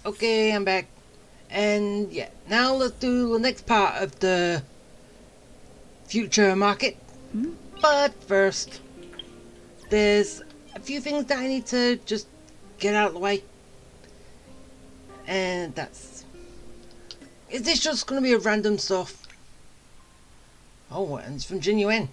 Okay, I'm back. And yeah, now let's do the next part of the future market. But first, there's a few things that I need to just get out of the way. And that's... Is this just going to be a random stuff? Oh, and it's from Genuine.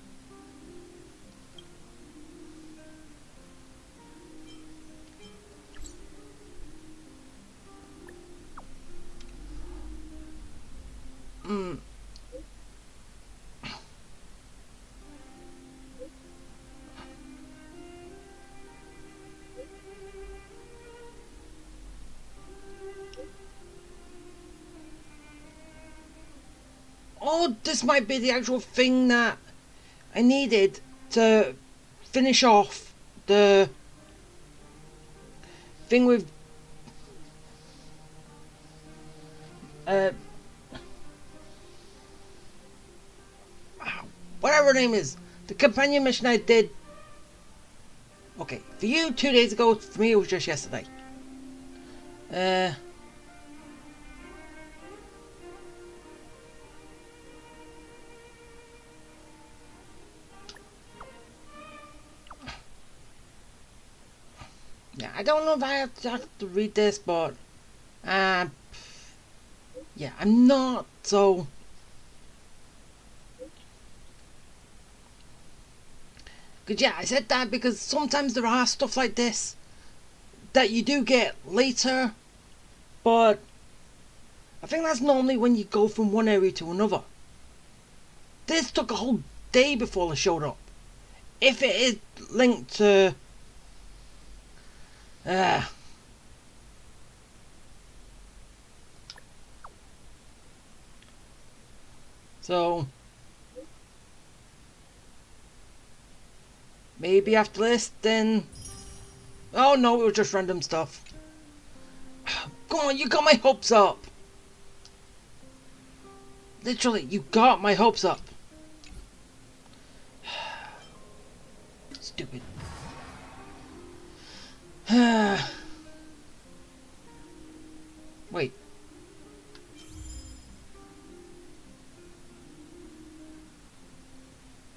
Oh, this might be the actual thing that I needed to finish off the thing with uh, whatever her name is. The companion mission I did. Okay, for you 2 days ago, for me it was just yesterday. Yeah, I don't know if I have to read this, but yeah, I'm not so. Cause yeah, I said that because sometimes there are stuff like this that you do get later, but I think that's normally when you go from one area to another. This took a whole day before they showed up. If it is linked to uh, so maybe after this then. Oh no, it was just random stuff. Come on, you got my hopes up. Literally, you got my hopes up. Stupid. Wait.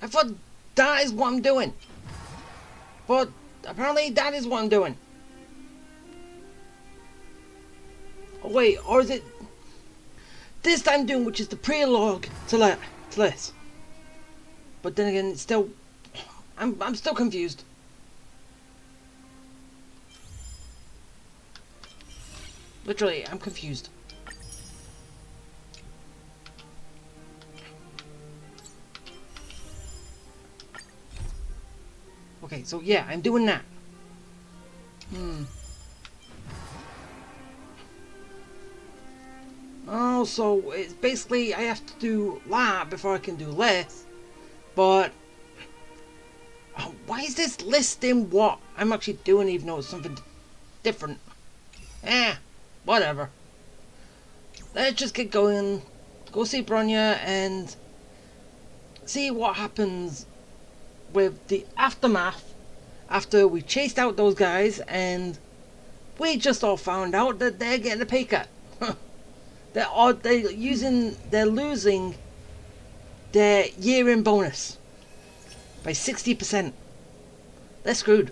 I thought that is what I'm doing. But apparently that is what I'm doing. Oh wait, or is it this I'm doing, which is the prelogue to this? But then again, it's still, I'm still confused. Literally, I'm confused. Okay, so yeah, I'm doing that. Oh, so it's basically I have to do that before I can do less. But why is this listing what I'm actually doing, even though it's something different? Whatever. Let's just get going. Go see Bronya and see what happens with the aftermath after we chased out those guys and we just all found out that they're getting a pay cut. They're losing their year-end bonus by 60%. They're screwed.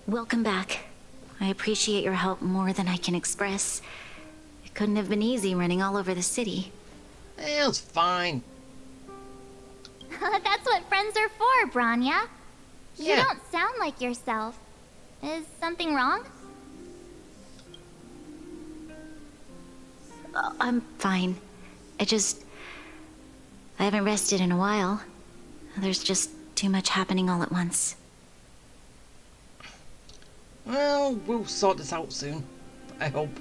Welcome back. I appreciate your help more than I can express. It couldn't have been easy running all over the city. It's fine. That's what friends are for, Branya. You Yeah. don't sound like yourself. Is something wrong? I'm fine. I haven't rested in a while. There's just too much happening all at once. Well, we'll sort this out soon. I hope.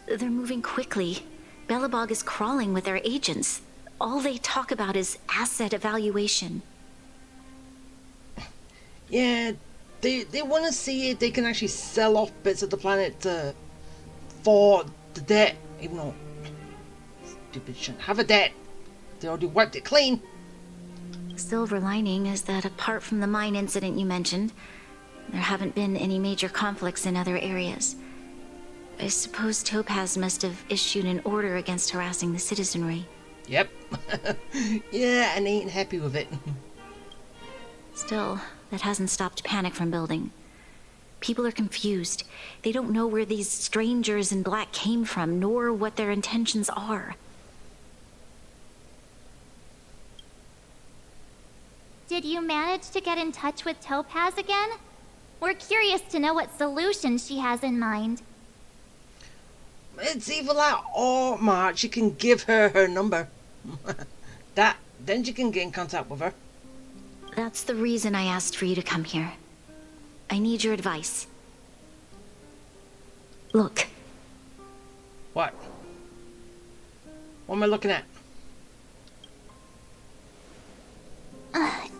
They're moving quickly. Belobog is crawling with their agents. All they talk about is asset evaluation. Yeah, they want to see if they can actually sell off bits of the planet for the debt, even though Stupid shouldn't have a debt. They already wiped it clean. The silver lining is that apart from the mine incident you mentioned, there haven't been any major conflicts in other areas. I suppose Topaz must have issued an order against harassing the citizenry. Yep. Yeah, and ain't happy with it. Still, that hasn't stopped panic from building. People are confused. They don't know where these strangers in black came from, nor what their intentions are. Did you manage to get in touch with Topaz again? We're curious to know what solution she has in mind. It's either that or March. You can give her her number. Then you can get in contact with her. That's the reason I asked for you to come here. I need your advice. Look. What? What am I looking at?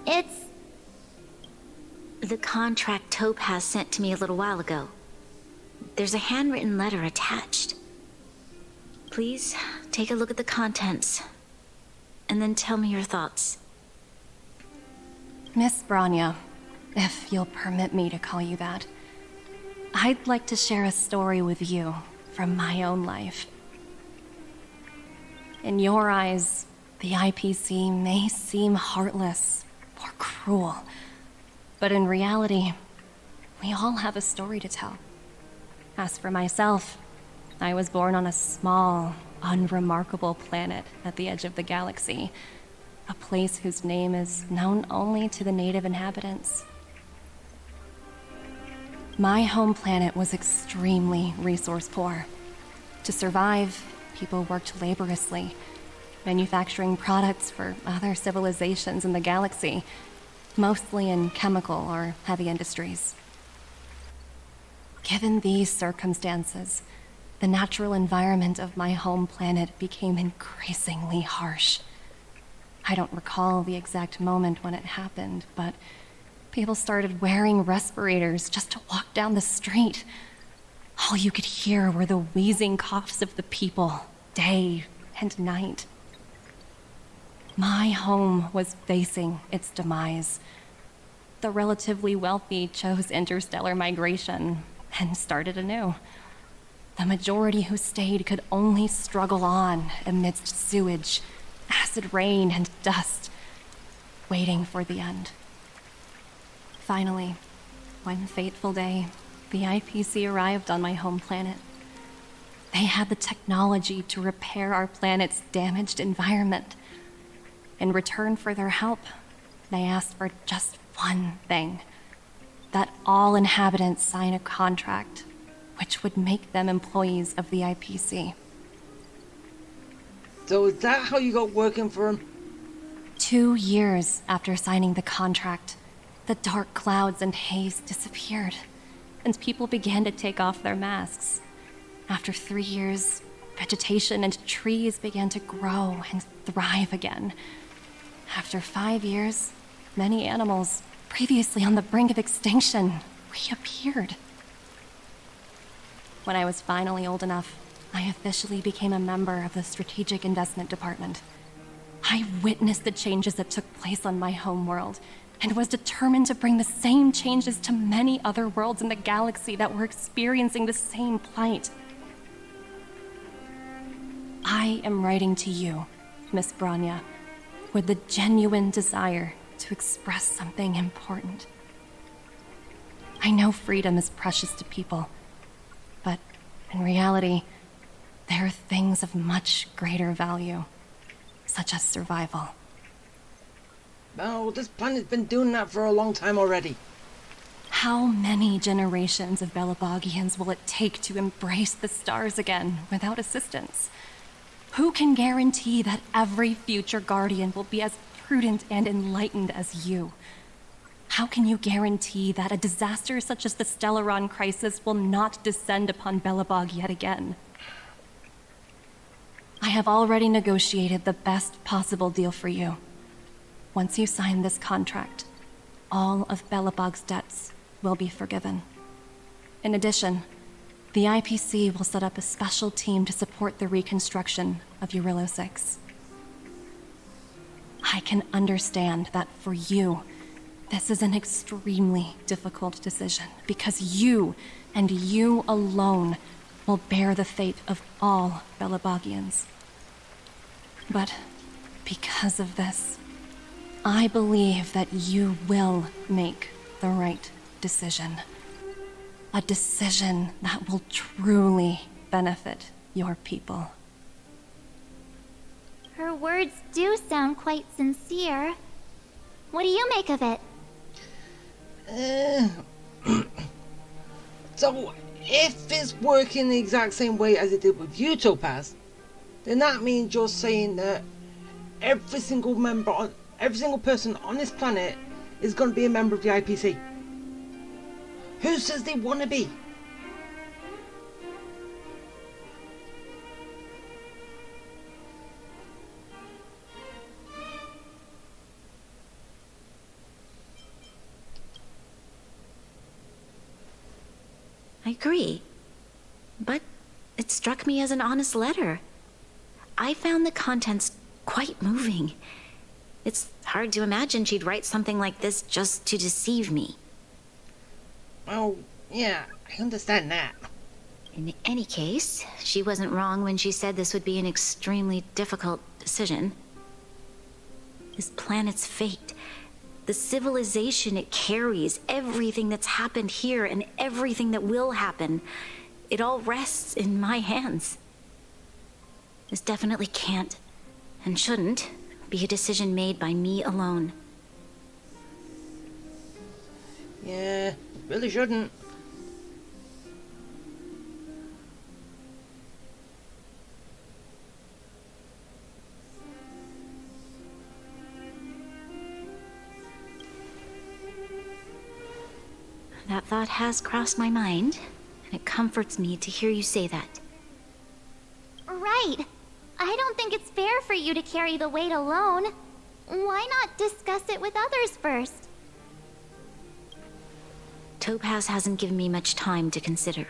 It's... The contract Topaz sent to me a little while ago. There's a handwritten letter attached. Please, take a look at the contents, and then tell me your thoughts. Miss Branya, if you'll permit me to call you that, I'd like to share a story with you from my own life. In your eyes, the IPC may seem heartless or cruel, but in reality, we all have a story to tell. As for myself, I was born on a small, unremarkable planet at the edge of the galaxy, a place whose name is known only to the native inhabitants. My home planet was extremely resource poor. To survive, people worked laboriously, manufacturing products for other civilizations in the galaxy, mostly in chemical or heavy industries. Given these circumstances, the natural environment of my home planet became increasingly harsh. I don't recall the exact moment when it happened, but people started wearing respirators just to walk down the street. All you could hear were the wheezing coughs of the people, day and night. My home was facing its demise. The relatively wealthy chose interstellar migration and started anew. The majority who stayed could only struggle on amidst sewage, acid rain, and dust, waiting for the end. Finally, one fateful day, the IPC arrived on my home planet. They had the technology to repair our planet's damaged environment. In return for their help, they asked for just one thing: that all inhabitants sign a contract which would make them employees of the IPC. So is that how you got working for him? 2 years after signing the contract, the dark clouds and haze disappeared, and people began to take off their masks. After 3 years, vegetation and trees began to grow and thrive again. After 5 years, many animals, previously on the brink of extinction, reappeared. When I was finally old enough, I officially became a member of the Strategic Investment Department. I witnessed the changes that took place on my home world, and was determined to bring the same changes to many other worlds in the galaxy that were experiencing the same plight. I am writing to you, Miss Branya, with the genuine desire to express something important. I know freedom is precious to people, but in reality, there are things of much greater value, such as survival. No, this planet's been doing that for a long time already. How many generations of Belabogians will it take to embrace the stars again without assistance? Who can guarantee that every future Guardian will be as prudent and enlightened as you? How can you guarantee that a disaster such as the Stellaron crisis will not descend upon Belobog yet again? I have already negotiated the best possible deal for you. Once you sign this contract, all of Belobog's debts will be forgiven. In addition, The IPC will set up a special team to support the reconstruction of Eurillo 6. I can understand that for you, this is an extremely difficult decision, because you, and you alone, will bear the fate of all Belabagians. But because of this, I believe that you will make the right decision. A decision that will truly benefit your people. Her words do sound quite sincere. What do you make of it? So, if it's working the exact same way as it did with you, Topaz, then that means you're saying that every single person on this planet is going to be a member of the IPC. Who says they want to be? I agree. But it struck me as an honest letter. I found the contents quite moving. It's hard to imagine she'd write something like this just to deceive me. Oh, yeah, I understand that. In any case, she wasn't wrong when she said this would be an extremely difficult decision. This planet's fate, the civilization it carries, everything that's happened here and everything that will happen, it all rests in my hands. This definitely can't, and shouldn't, be a decision made by me alone. Yeah, really shouldn't. That thought has crossed my mind, and it comforts me to hear you say that. Right. I don't think it's fair for you to carry the weight alone. Why not discuss it with others first? Topaz hasn't given me much time to consider.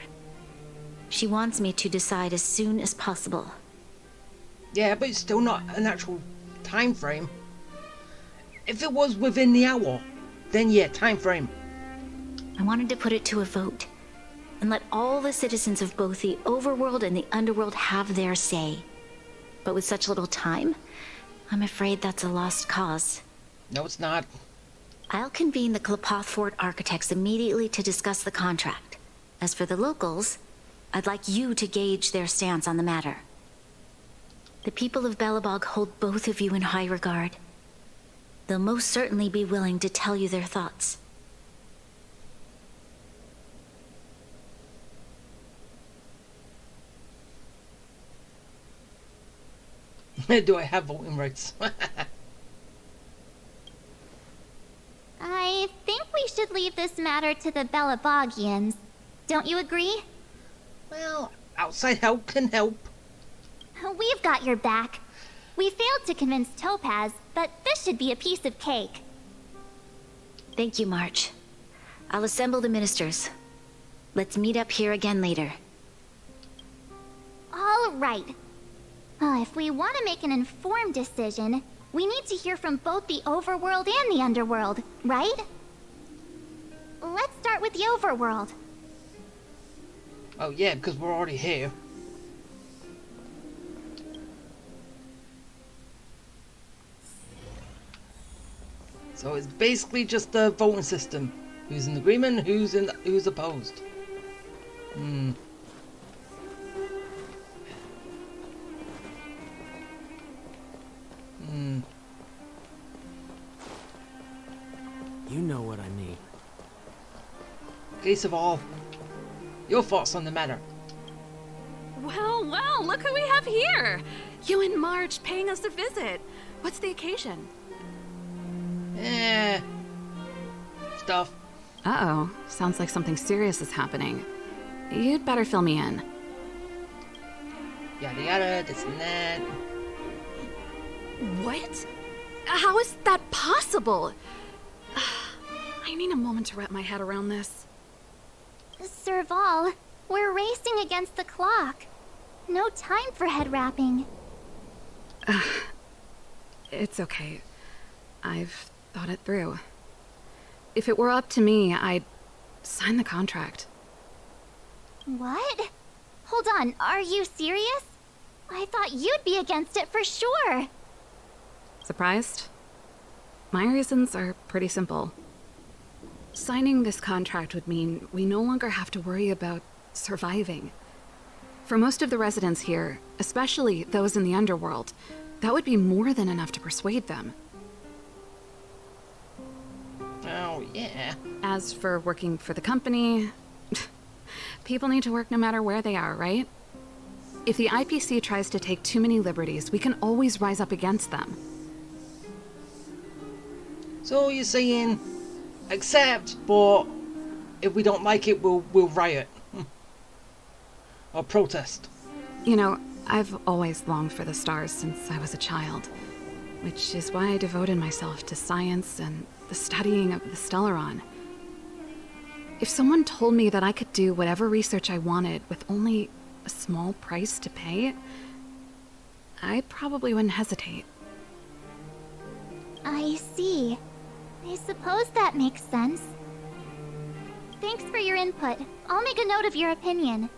She wants me to decide as soon as possible. Yeah, but it's still not an actual time frame. If it was within the hour, then yeah, time frame. I wanted to put it to a vote, and let all the citizens of both the overworld and the underworld have their say. But with such little time, I'm afraid that's a lost cause. No, it's not. I'll convene the Klapoth Fort architects immediately to discuss the contract. As for the locals, I'd like you to gauge their stance on the matter. The people of Belobog hold both of you in high regard. They'll most certainly be willing to tell you their thoughts. Do I have voting rights? I think we should leave this matter to the Belabogians. Don't you agree? Well, outside help can help. We've got your back. We failed to convince Topaz, but this should be a piece of cake. Thank you, March. I'll assemble the ministers. Let's meet up here again later. All right. If we want to make an informed decision, we need to hear from both the overworld and the underworld, right? Let's start with the overworld. Oh yeah, because we're already here. So it's basically just the voting system. Who's in agreement, who's opposed. You know what I mean. Case of all, your thoughts on the matter. Well, look who we have here! You and Marge paying us a visit. What's the occasion? Stuff. Uh-oh. Sounds like something serious is happening. You'd better fill me in. Yada yada, this and that. What? How is that possible? I need a moment to wrap my head around this. Serval, We're racing against the clock. No time for head wrapping. It's okay. I've thought it through. If it were up to me, I'd sign the contract. What? Hold on, are you serious? I thought you'd be against it for sure. Surprised? My reasons are pretty simple. Signing this contract would mean we no longer have to worry about surviving. For most of the residents here, especially those in the underworld, that would be more than enough to persuade them. Oh, yeah. As for working for the company, people need to work no matter where they are, right? If the IPC tries to take too many liberties, we can always rise up against them. So you're saying accept, but if we don't like it, we'll riot. Or protest. You know, I've always longed for the stars since I was a child, which is why I devoted myself to science and the studying of the Stellaron. If someone told me that I could do whatever research I wanted with only a small price to pay, I probably wouldn't hesitate. I see. I suppose that makes sense. Thanks for your input. I'll make a note of your opinion.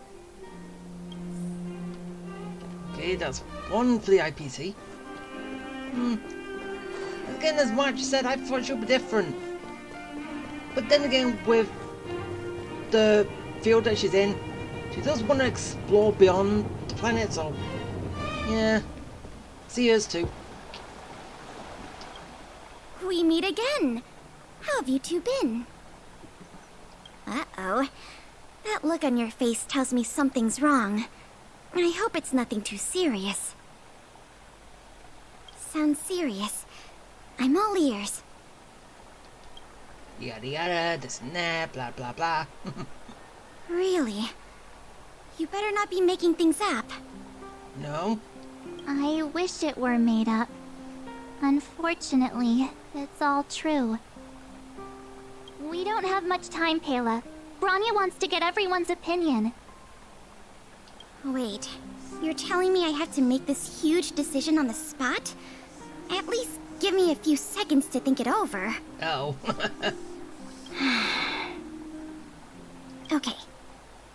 Okay, that's one for the IPC. Again, as March said, I thought she would be different. But then again, with the field that she's in, she does want to explore beyond the planet, so yeah, see us too. We meet again. How have you two been? Uh-oh. That look on your face tells me something's wrong. I hope it's nothing too serious. Sounds serious. I'm all ears. Yada yada, this and that, blah blah blah. Really? You better not be making things up. No? I wish it were made up. Unfortunately, it's all true. We don't have much time, Pela. Branya wants to get everyone's opinion. Wait, you're telling me I have to make this huge decision on the spot? At least give me a few seconds to think it over. Oh. Okay,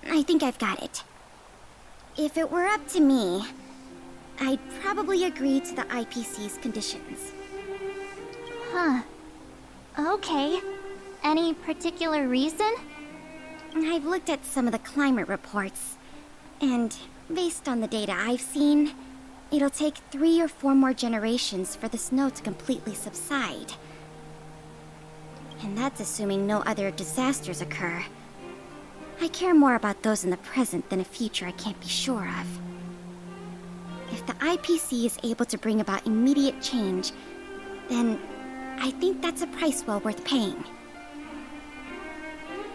I think I've got it. If it were up to me, I'd probably agree to the IPC's conditions. Huh. Okay. Any particular reason? I've looked at some of the climate reports, and based on the data I've seen, it'll take 3 or 4 more generations for the snow to completely subside. And that's assuming no other disasters occur. I care more about those in the present than a future I can't be sure of. If the IPC is able to bring about immediate change, then I think that's a price well worth paying.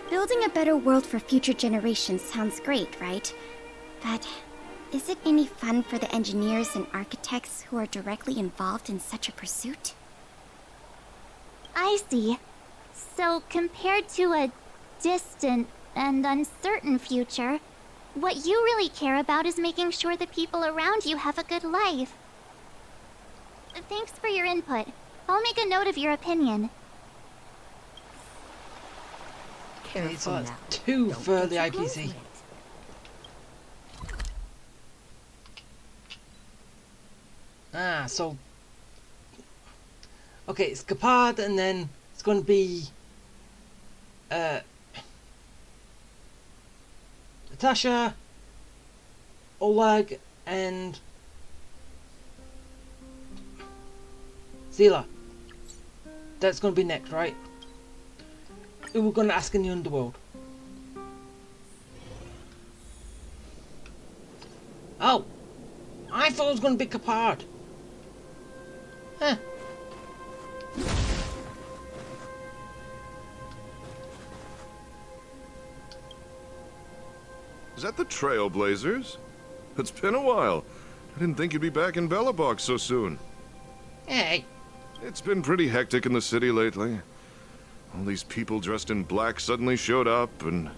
Building a better world for future generations sounds great, right? But is it any fun for the engineers and architects who are directly involved in such a pursuit? I see. So compared to a distant and uncertain future, what you really care about is making sure the people around you have a good life. Thanks for your input. I'll make a note of your opinion. Okay, so that's 2 for the IPC. Ah, so... Okay, it's Gepard, and then it's going to be... Natasha, Oleg, and... Zila. That's going to be next, right? Who we're going to ask in the underworld. Oh! I thought it was going to be Gepard. Huh. Is that the Trailblazers? It's been a while. I didn't think you'd be back in Bellabox so soon. Hey. It's been pretty hectic in the city lately. All these people dressed in black suddenly showed up, and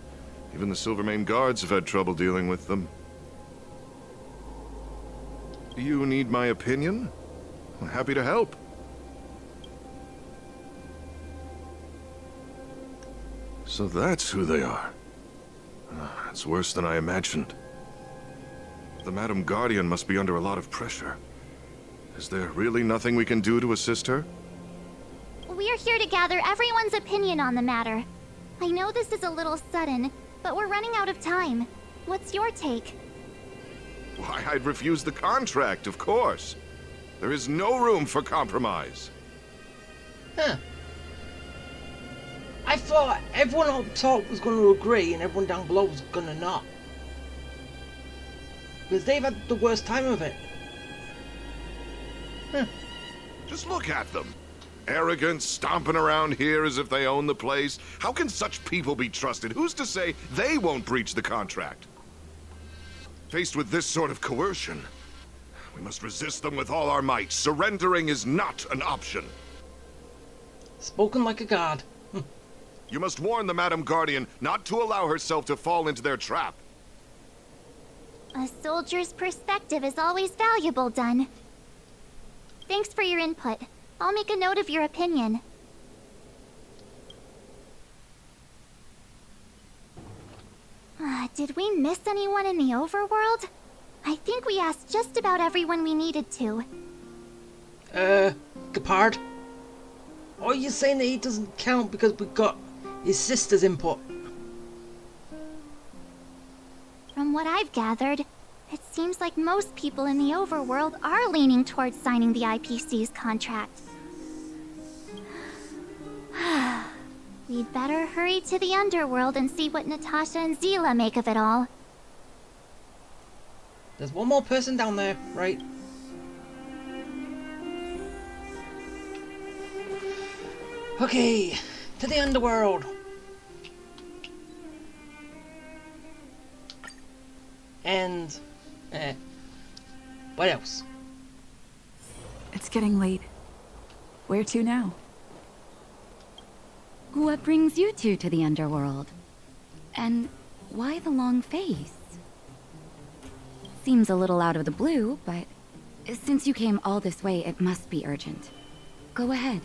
Even the Silvermane guards have had trouble dealing with them. You need my opinion? I'm happy to help. So that's who they are. It's worse than I imagined. The Madam Guardian must be under a lot of pressure. Is there really nothing we can do to assist her? We're here to gather everyone's opinion on the matter. I know this is a little sudden, but we're running out of time. What's your take? Why, I'd refuse the contract, of course. There is no room for compromise. Huh. I thought everyone up top was going to agree and everyone down below was going to not. Because they've had the worst time of it. Huh. Just look at them. Arrogant, stomping around here as if they own the place. How can such people be trusted? Who's to say they won't breach the contract? Faced with this sort of coercion, we must resist them with all our might. Surrendering is not an option. Spoken like a god. You must warn the Madam Guardian not to allow herself to fall into their trap. A soldier's perspective is always valuable, Dunn. Thanks for your input. I'll make a note of your opinion. Did we miss anyone in the overworld? I think we asked just about everyone we needed to. Gepard? Or are you saying that he doesn't count because we got his sister's input? From what I've gathered, it seems like most people in the overworld are leaning towards signing the IPC's contract. We'd better hurry to the underworld and see what Natasha and Zila make of it all. There's one more person down there, right? Okay, to the underworld. And, what else? It's getting late. Where to now? What brings you two to the underworld? And why the long face? Seems a little out of the blue, but since you came all this way, it must be urgent. Go ahead.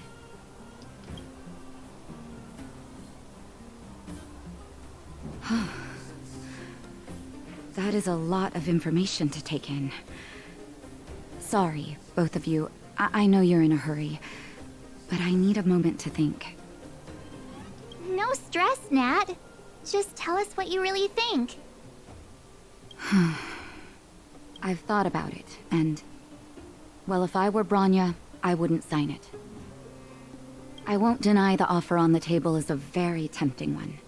That is a lot of information to take in. Sorry, both of you. I know you're in a hurry, but I need a moment to think. No stress, Nat. Just tell us what you really think. I've thought about it, and... well, if I were Branya, I wouldn't sign it. I won't deny the offer on the table is a very tempting one.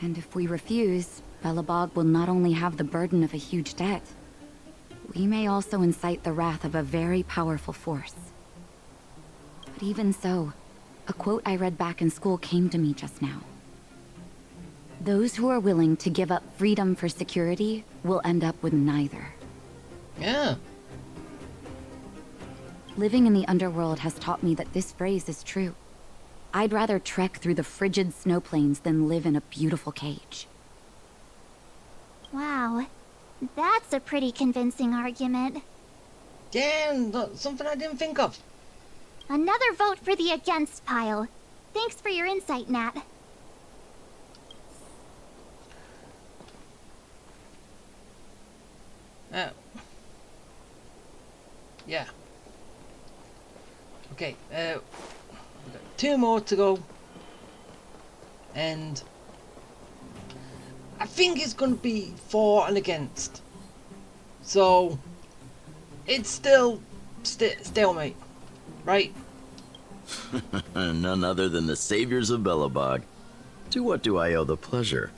And if we refuse, Belobog will not only have the burden of a huge debt, we may also incite the wrath of a very powerful force. But even so, a quote I read back in school came to me just now. Those who are willing to give up freedom for security will end up with neither. Yeah. Living in the underworld has taught me that this phrase is true. I'd rather trek through the frigid snow plains than live in a beautiful cage. Wow. That's a pretty convincing argument. Damn, that's something I didn't think of. Another vote for the against pile. Thanks for your insight, Nat. Yeah. Okay, two more to go. And I think it's going to be for and against. So it's still stalemate, right? None other than the saviors of Belobog. To what do I owe the pleasure?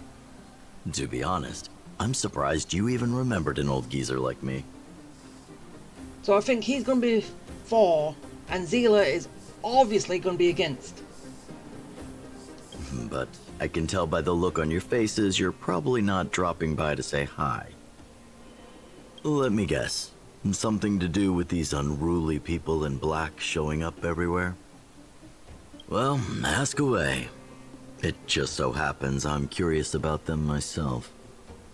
To be honest, I'm surprised you even remembered an old geezer like me. So I think he's going to be for, and Zila is obviously going to be against. But I can tell by the look on your faces you're probably not dropping by to say hi. Let me guess. Something to do with these unruly people in black showing up everywhere? Well, ask away. It just so happens I'm curious about them myself.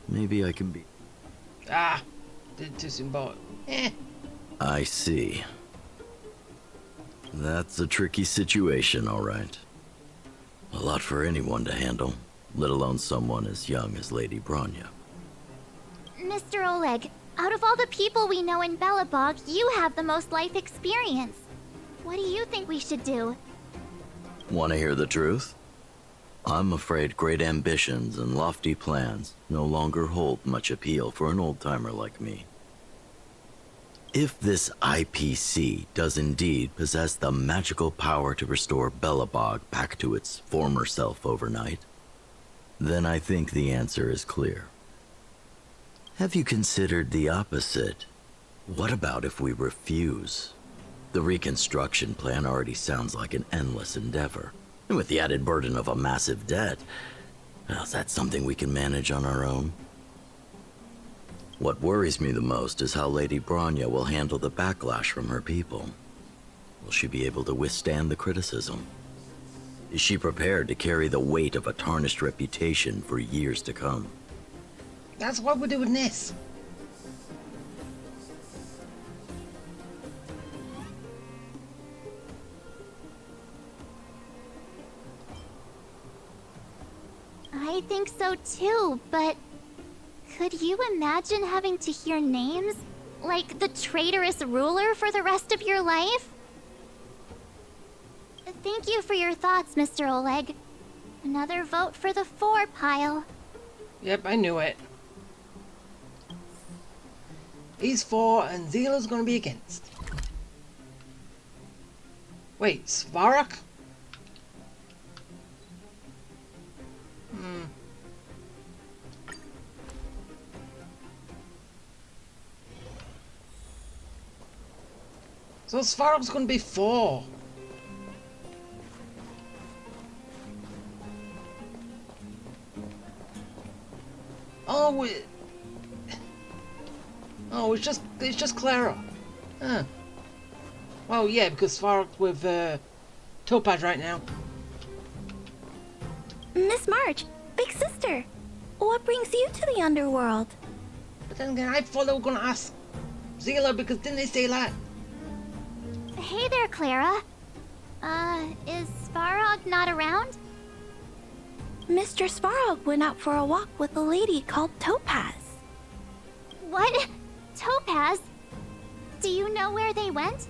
Maybe I can be... Ah, did too soon, but I see. That's a tricky situation, all right. A lot for anyone to handle, let alone someone as young as Lady Bronya. Mr. Oleg, out of all the people we know in Belobog, you have the most life experience. What do you think we should do? Want to hear the truth? I'm afraid great ambitions and lofty plans no longer hold much appeal for an old-timer like me. If this IPC does indeed possess the magical power to restore Belobog back to its former self overnight, then I think the answer is clear. Have you considered the opposite? What about if we refuse? The reconstruction plan already sounds like an endless endeavor. And with the added burden of a massive debt, well, is that something we can manage on our own? What worries me the most is how Lady Bronya will handle the backlash from her people. Will she be able to withstand the criticism? Is she prepared to carry the weight of a tarnished reputation for years to come? that's what we're doing this. I think so too, but could you imagine having to hear names? Like the traitorous ruler for the rest of your life? Thank you for your thoughts, Mr. Oleg. Another vote for the 4 pile. Yep, I knew it. He's for, and Zila's gonna be against. Wait, Svarok? So Svarok's gonna be 4. Oh, it's just Clara. Huh. Well, yeah, because Svarok's with Topaz right now. Miss March, big sister, what brings you to the underworld? But then again, I thought they were gonna ask Zila because didn't they say that? Hey there, Clara. Is Svarog not around? Mr. Svarog went out for a walk with a lady called Topaz. What? Topaz? Do you know where they went?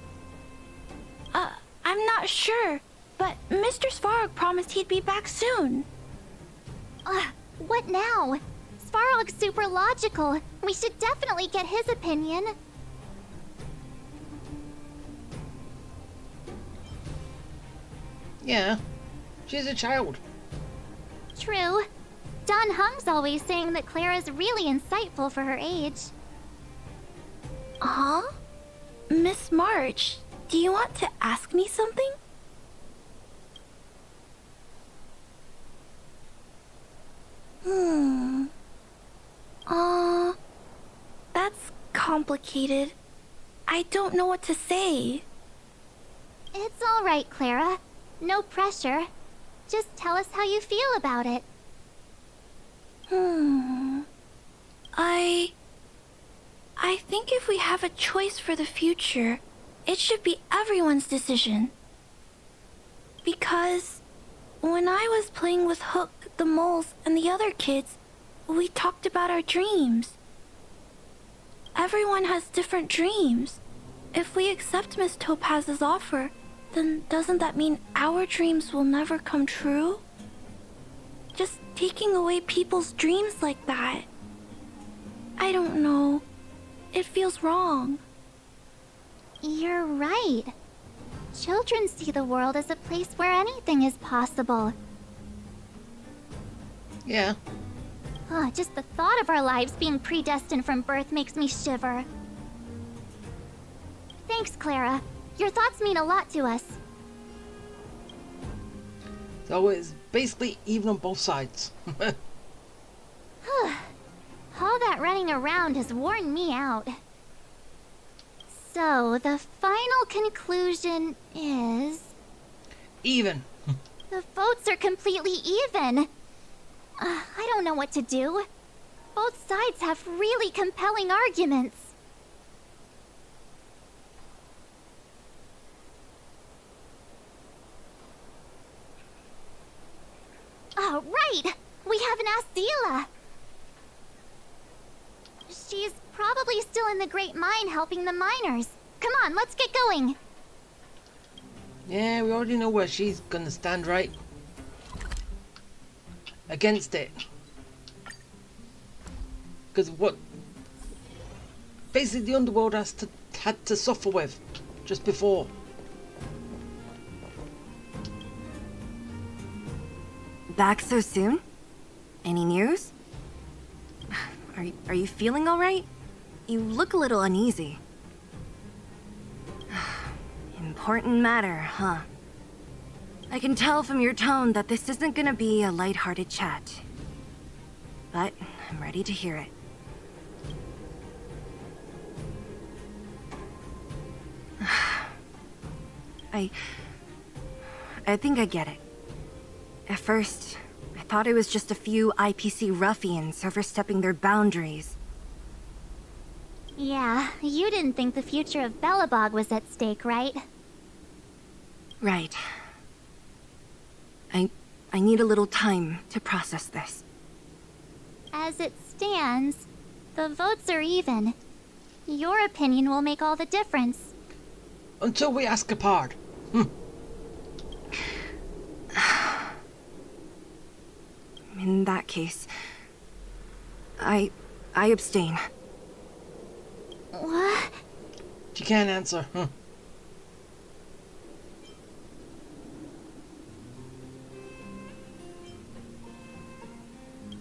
I'm not sure, but Mr. Svarog promised he'd be back soon. What now? Svarog's super logical. We should definitely get his opinion. Yeah, she's a child. True. Don Hung's always saying that Clara's really insightful for her age. Huh? Miss March, do you want to ask me something? That's complicated. I don't know what to say. It's all right, Clara. No pressure. Just tell us how you feel about it. I think if we have a choice for the future, it should be everyone's decision. Because when I was playing with Hook, the moles, and the other kids, we talked about our dreams. Everyone has different dreams. If we accept Miss Topaz's offer, then doesn't that mean our dreams will never come true? Just taking away people's dreams like that. I don't know. It feels wrong. You're right. Children see the world as a place where anything is possible. Yeah. Just the thought of our lives being predestined from birth makes me shiver. Thanks, Clara. Your thoughts mean a lot to us. So it's basically even on both sides. All that running around has worn me out. So, the final conclusion is... Even. The votes are completely even. I don't know what to do. Both sides have really compelling arguments. Oh, right! We haven't asked Zila. She's probably still in the Great Mine helping the miners. Come on, let's get going. Yeah, we already know where she's gonna stand, right? Against it. Because what basically the underworld had to suffer with just before. Back so soon? Any news? Are you feeling all right? You look a little uneasy. Important matter, huh? I can tell from your tone that this isn't gonna be a lighthearted chat. But I'm ready to hear it. I think I get it. At first, I thought it was just a few IPC ruffians overstepping their boundaries. Yeah, you didn't think the future of Belobog was at stake, right? Right. I need a little time to process this. As it stands, the votes are even. Your opinion will make all the difference. Until we ask apart. In that case, I abstain. What? She can't answer.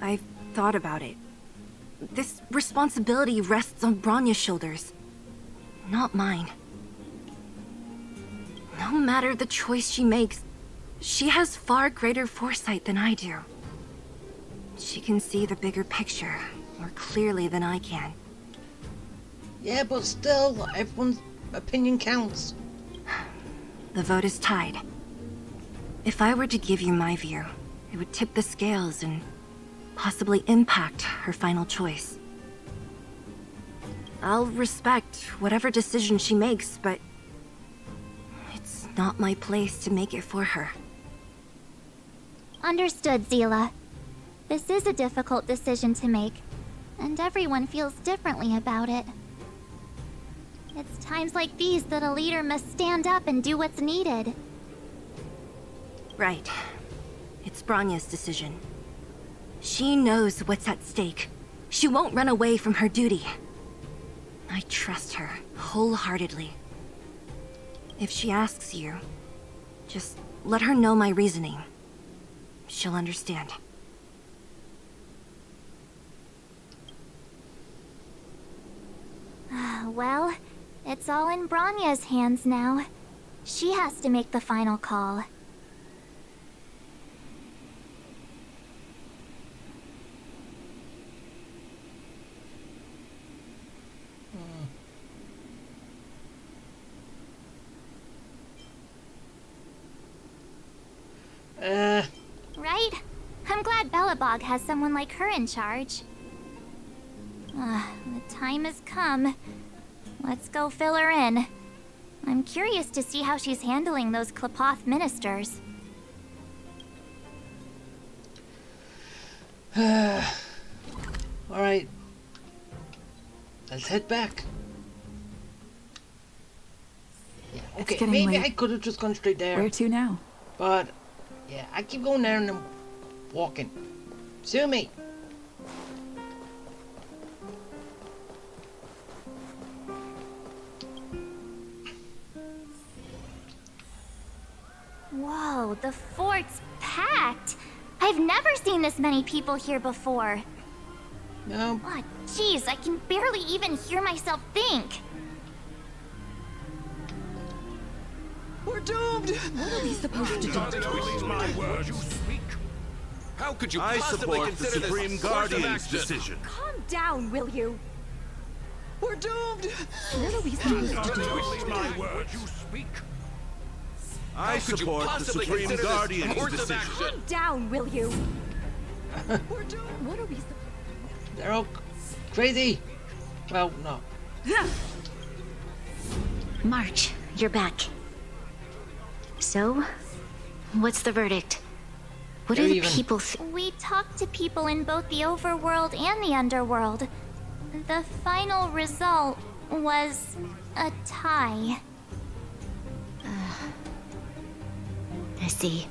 I've thought about it. This responsibility rests on Bronya's shoulders, not mine. No matter the choice she makes, she has far greater foresight than I do. She can see the bigger picture more clearly than I can. Yeah, but still, everyone's opinion counts. The vote is tied. If I were to give you my view, it would tip the scales and possibly impact her final choice. I'll respect whatever decision she makes, but it's not my place to make it for her. Understood, Zila. This is a difficult decision to make, and everyone feels differently about it. It's times like these that a leader must stand up and do what's needed. Right. It's Bronya's decision. She knows what's at stake. She won't run away from her duty. I trust her wholeheartedly. If she asks you, just let her know my reasoning. She'll understand. Well, it's all in Bronya's hands now. She has to make the final call. Right? I'm glad Belobog has someone like her in charge. The time has come. Let's go fill her in. I'm curious to see how she's handling those Klapoth ministers. Alright. Let's head back. Yeah, okay, maybe I could have just gone straight there. Where to now? But, yeah, I keep going there and then walking. Sue me. Whoa, the fort's packed. I've never seen this many people here before. No. Oh, jeez, I can barely even hear myself think. We're doomed! What are we supposed to do? How could you I possibly support the consider Supreme this course of Guardian's action? decision. Calm down, will you? We're doomed! What are we supposed to do? My words. You speak. I support the Supreme Guardian's decision. Calm down, will you? What are we? They're all crazy. Well, no. March, you're back. So, what's the verdict? What do the people We talked to people in both the overworld and the underworld. The final result was a tie. I see.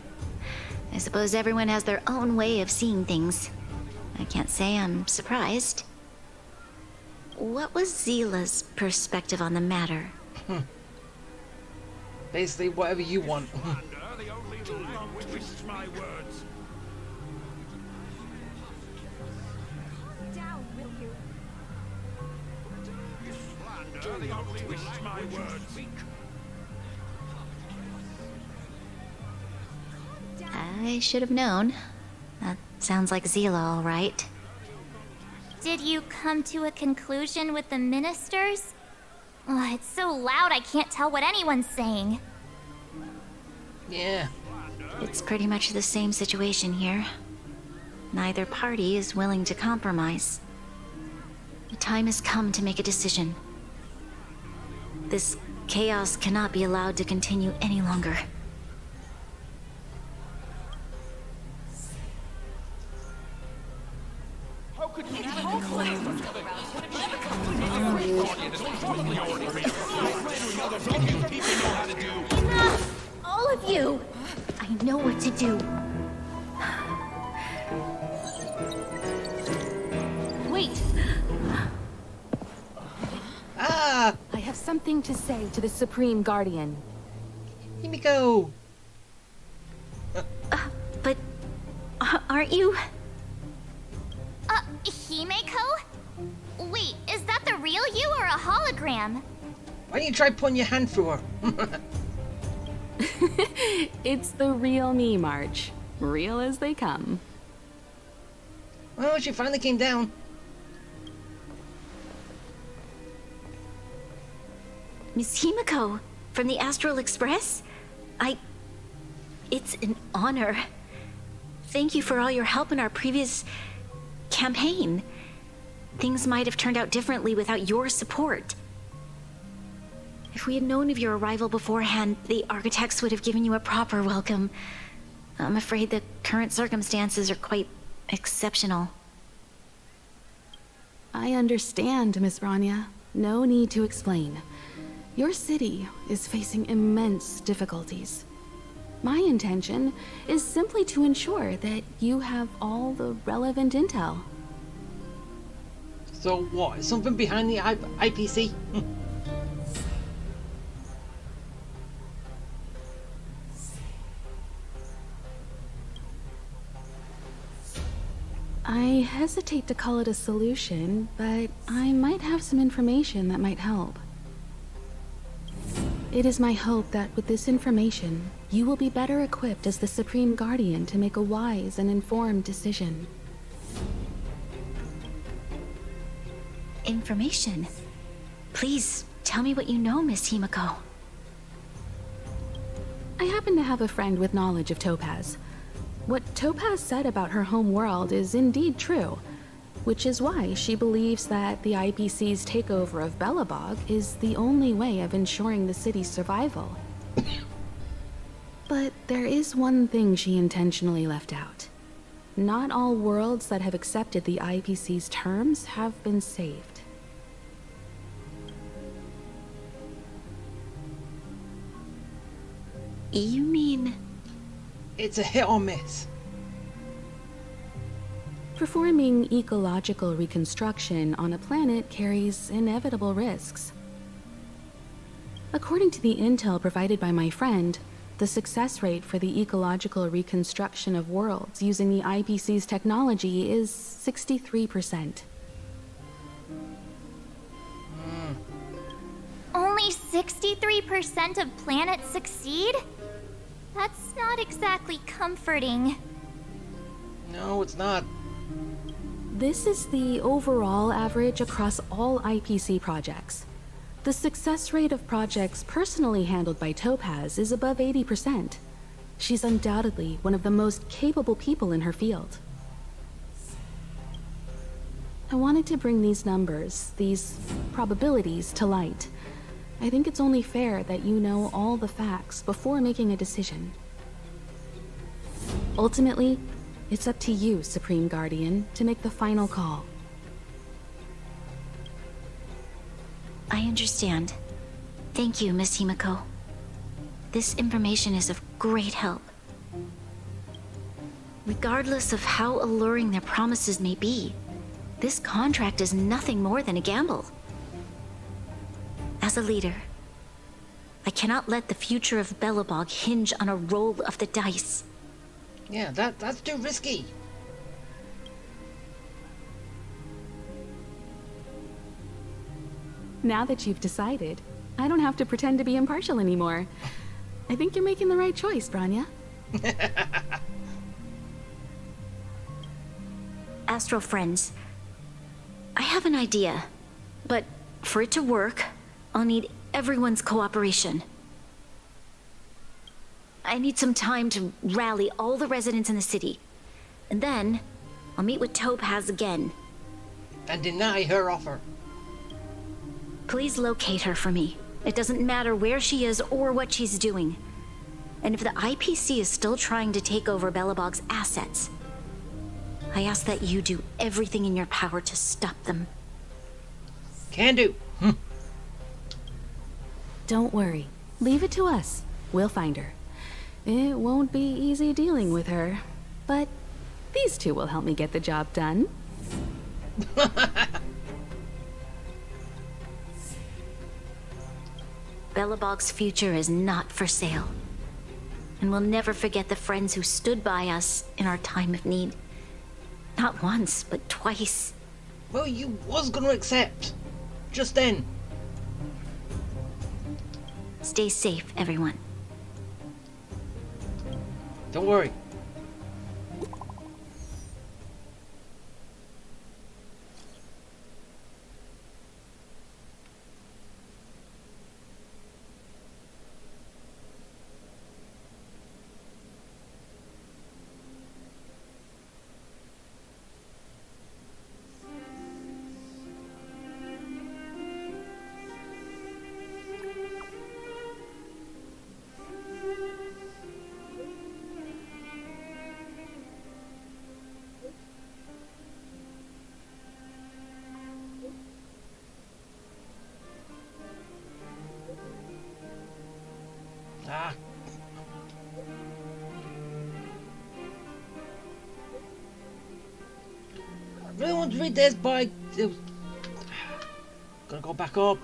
I suppose everyone has their own way of seeing things. I can't say I'm surprised. What was Zila's perspective on the matter? Basically, whatever you want. Down, will you? I should have known. That sounds like Zila, all right. Did you come to a conclusion with the ministers? Oh, it's so loud I can't tell what anyone's saying. Yeah. It's pretty much the same situation here. Neither party is willing to compromise. The time has come to make a decision. This chaos cannot be allowed to continue any longer. Enough! All of you! I know what to do. Wait! Ah! I have something to say to the Supreme Guardian. Himiko! But aren't you? Himeko? Wait, is that the real you or a hologram? Why don't you try putting your hand through her? It's the real me, March. Real as they come. Well, she finally came down. Miss Himiko, from the Astral Express? It's an honor. Thank you for all your help in our previous campaign. Things might have turned out differently without your support. If we had known of your arrival beforehand, the architects would have given you a proper welcome. I'm afraid the current circumstances are quite exceptional. I understand, Miss Branya. No need to explain. Your city is facing immense difficulties. My intention is simply to ensure that you have all the relevant intel. So what? Is something behind the IPC? I hesitate to call it a solution, but I might have some information that might help. It is my hope that with this information, you will be better equipped as the Supreme Guardian to make a wise and informed decision. Information? Please, tell me what you know, Miss Himiko. I happen to have a friend with knowledge of Topaz. What Topaz said about her home world is indeed true, which is why she believes that the IPC's takeover of Belobog is the only way of ensuring the city's survival. But there is one thing she intentionally left out. Not all worlds that have accepted the IPC's terms have been saved. You mean... It's a hit or miss. Performing ecological reconstruction on a planet carries inevitable risks. According to the intel provided by my friend, the success rate for the ecological reconstruction of worlds using the IPC's technology is 63%. Only 63% of planets succeed? That's not exactly comforting. No, it's not. This is the overall average across all IPC projects. The success rate of projects personally handled by Topaz is above 80%. She's undoubtedly one of the most capable people in her field. I wanted to bring these numbers, these probabilities, to light. I think it's only fair that you know all the facts before making a decision. Ultimately, it's up to you, Supreme Guardian, to make the final call. I understand. Thank you, Miss Himiko. This information is of great help. Regardless of how alluring their promises may be, this contract is nothing more than a gamble. As a leader, I cannot let the future of Belobog hinge on a roll of the dice. Yeah, that's too risky. Now that you've decided, I don't have to pretend to be impartial anymore. I think you're making the right choice, Branya. Astro friends, I have an idea, but for it to work, I'll need everyone's cooperation. I need some time to rally all the residents in the city, and then I'll meet with Topaz again. And deny her offer. Please locate her for me. It doesn't matter where she is or what she's doing. And if the IPC is still trying to take over Belobog's assets, I ask that you do everything in your power to stop them. Can do. Don't worry. Leave it to us. We'll find her. It won't be easy dealing with her, but these two will help me get the job done. Belobog's future is not for sale. And we'll never forget the friends who stood by us in our time of need. Not once, but twice. Well, you was gonna accept. Just then. Stay safe, everyone. Don't worry. Ah. I really want to read this, but gotta go back up.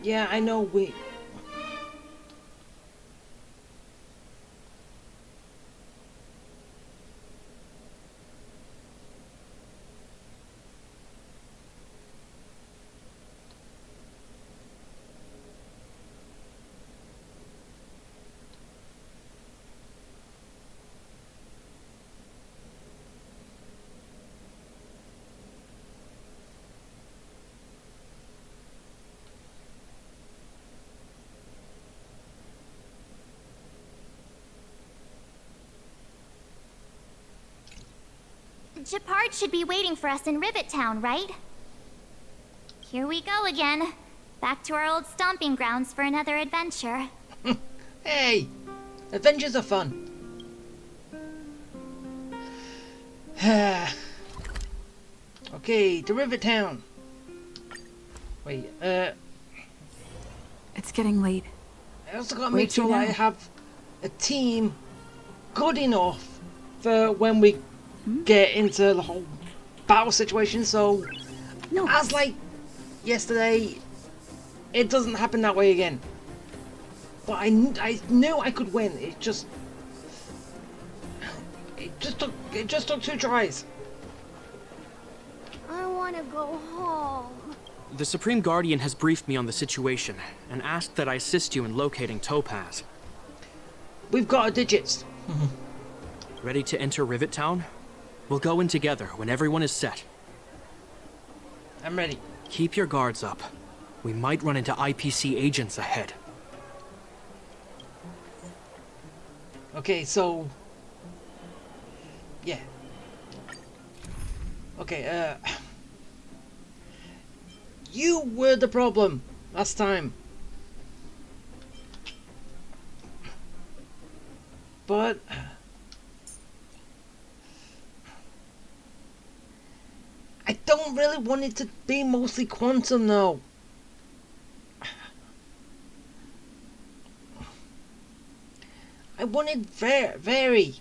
Yeah, I know we... Gepard should be waiting for us in Rivet Town, right? Here we go again. Back to our old stomping grounds for another adventure. Hey! Adventures are fun. Okay, to Rivet Town. Wait, It's getting late. I also gotta Where make to sure I now? have a team good enough for when we get into the whole battle situation, so as like yesterday, it doesn't happen that way again. But I knew I could win. It just took 2 tries. I want to go home. The Supreme Guardian has briefed me on the situation and asked that I assist you in locating Topaz. We've got our digits. Ready to enter Rivet Town? We'll go in together when everyone is set. I'm ready. Keep your guards up. We might run into IPC agents ahead. Okay, so... yeah. Okay, you were the problem last time. But... I don't really want it to be mostly quantum, though. I wanted very.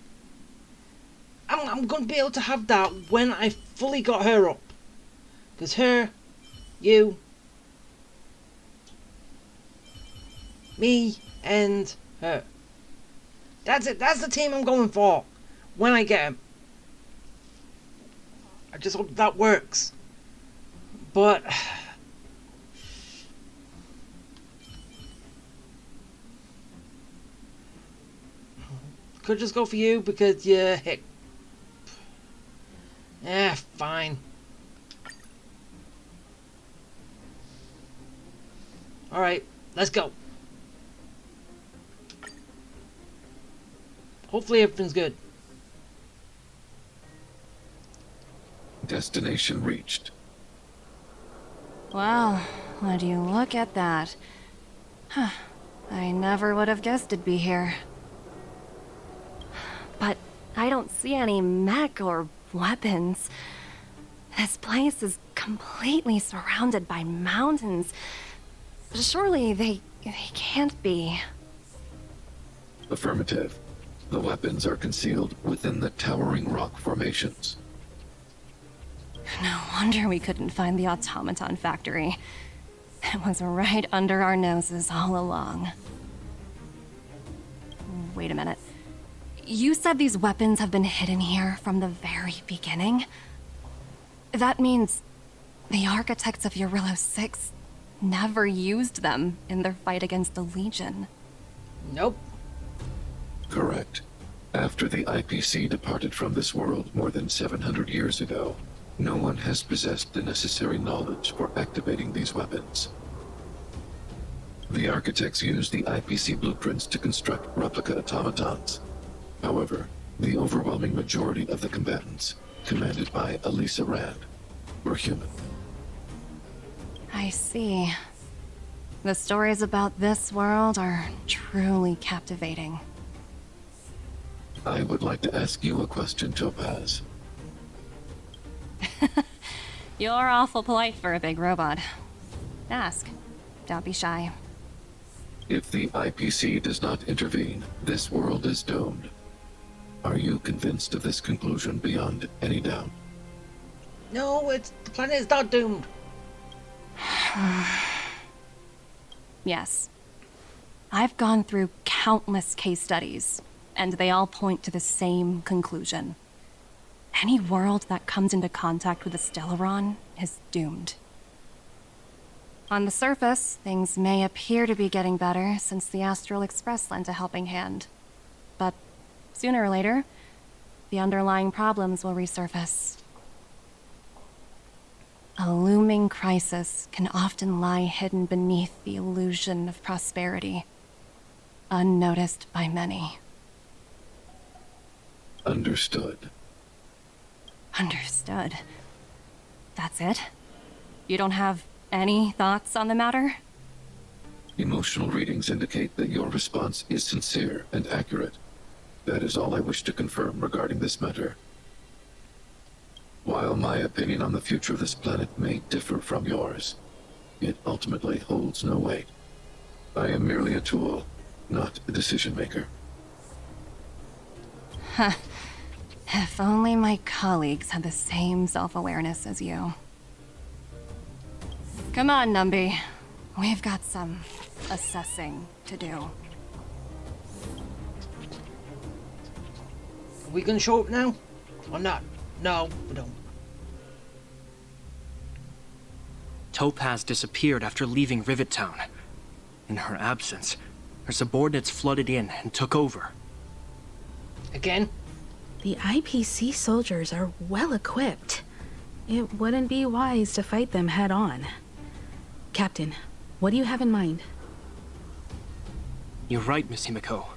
I'm gonna be able to have that when I fully got her up. Because her, you, me, and her. That's it. That's the team I'm going for when I get him. I just hope that works. But could just go for you because you're hit. Fine. Alright, let's go. Hopefully everything's good. Destination reached. Well, would you look at that? Huh. I never would have guessed it'd be here. But I don't see any mech or weapons. This place is completely surrounded by mountains. Surely they can't be. Affirmative. The weapons are concealed within the towering rock formations. No wonder we couldn't find the automaton factory. It was right under our noses all along. Wait a minute. You said these weapons have been hidden here from the very beginning? That means the architects of Eurillo 6 never used them in their fight against the Legion. Nope. Correct. After the IPC departed from this world more than 700 years ago, no one has possessed the necessary knowledge for activating these weapons. The architects used the IPC blueprints to construct replica automatons. However, the overwhelming majority of the combatants, commanded by Elisa Rand, were human. I see. The stories about this world are truly captivating. I would like to ask you a question, Topaz. You're awful polite for a big robot. Ask. Don't be shy. If the IPC does not intervene, this world is doomed. Are you convinced of this conclusion beyond any doubt? No, the planet is not doomed. Yes. I've gone through countless case studies, and they all point to the same conclusion. Any world that comes into contact with a Stellaron is doomed. On the surface, things may appear to be getting better since the Astral Express lent a helping hand. But sooner or later, the underlying problems will resurface. A looming crisis can often lie hidden beneath the illusion of prosperity, unnoticed by many. Understood. Understood. That's it? You don't have any thoughts on the matter? Emotional readings indicate that your response is sincere and accurate. That is all I wish to confirm regarding this matter. While my opinion on the future of this planet may differ from yours, it ultimately holds no weight. I am merely a tool, not a decision maker. Huh. If only my colleagues had the same self-awareness as you. Come on, Numby. We've got some assessing to do. Are we gonna show up now? Or not? No, we don't. Topaz disappeared after leaving Rivet Town. In her absence, Her subordinates flooded in and took over. Again? The IPC soldiers are well equipped. It wouldn't be wise to fight them head on. Captain, what do you have in mind? You're right, Miss Himiko.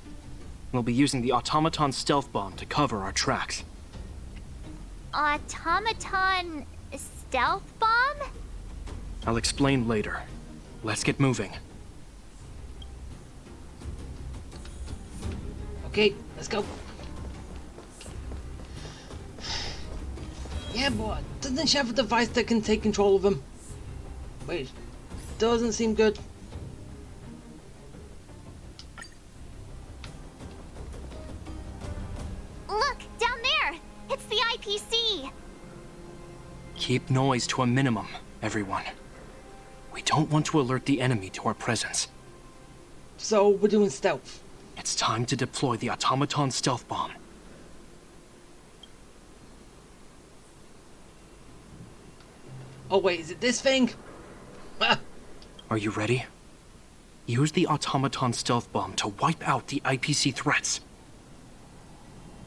We'll be using the automaton stealth bomb to cover our tracks. Automaton stealth bomb? I'll explain later. Let's get moving. Okay, let's go. Yeah, but doesn't she have a device that can take control of him? Wait, doesn't seem good. Look, down there! It's the IPC! Keep noise to a minimum, everyone. We don't want to alert the enemy to our presence. So, we're doing stealth. It's time to deploy the automaton stealth bomb. Oh wait, is it this thing? Are you ready? Use the automaton stealth bomb to wipe out the IPC threats.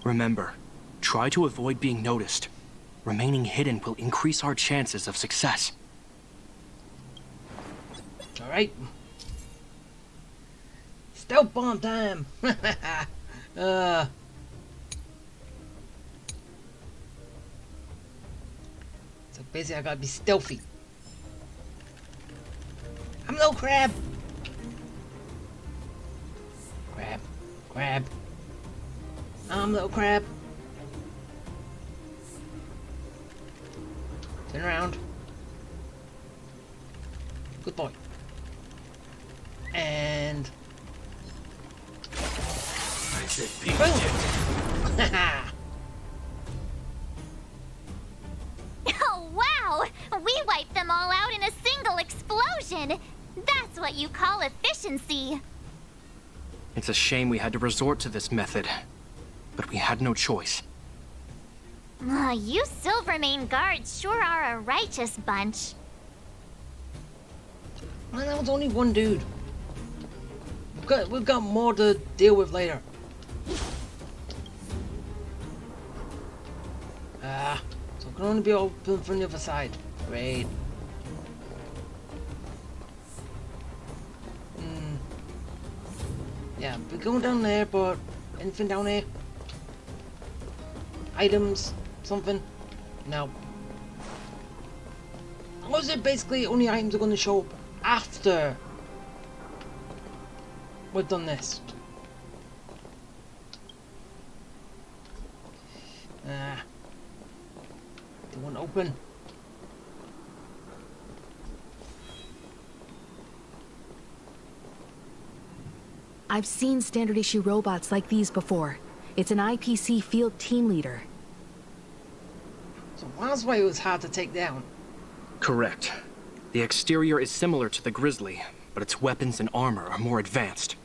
Remember, try to avoid being noticed. Remaining hidden will increase our chances of success. Alright. Stealth bomb time! So basically I gotta be stealthy. I'm no crab! Crab. Crab. I'm little crab. Turn around. Good boy. And... I said boom! Oh, wow! We wiped them all out in a single explosion! That's what you call efficiency! It's a shame we had to resort to this method, but we had no choice. You Silvermane guards sure are a righteous bunch. Man, that was only one dude. We've got more to deal with later. So it can only be open from the other side. Great. Yeah, we're going down there, but anything down here? Items? Something? No. Or is it basically only items are going to show up after we've done this? They won't open. I've seen standard issue robots like these before. It's an IPC field team leader. So that's why it was hard to take down. Correct. The exterior is similar to the Grizzly, but its weapons and armor are more advanced.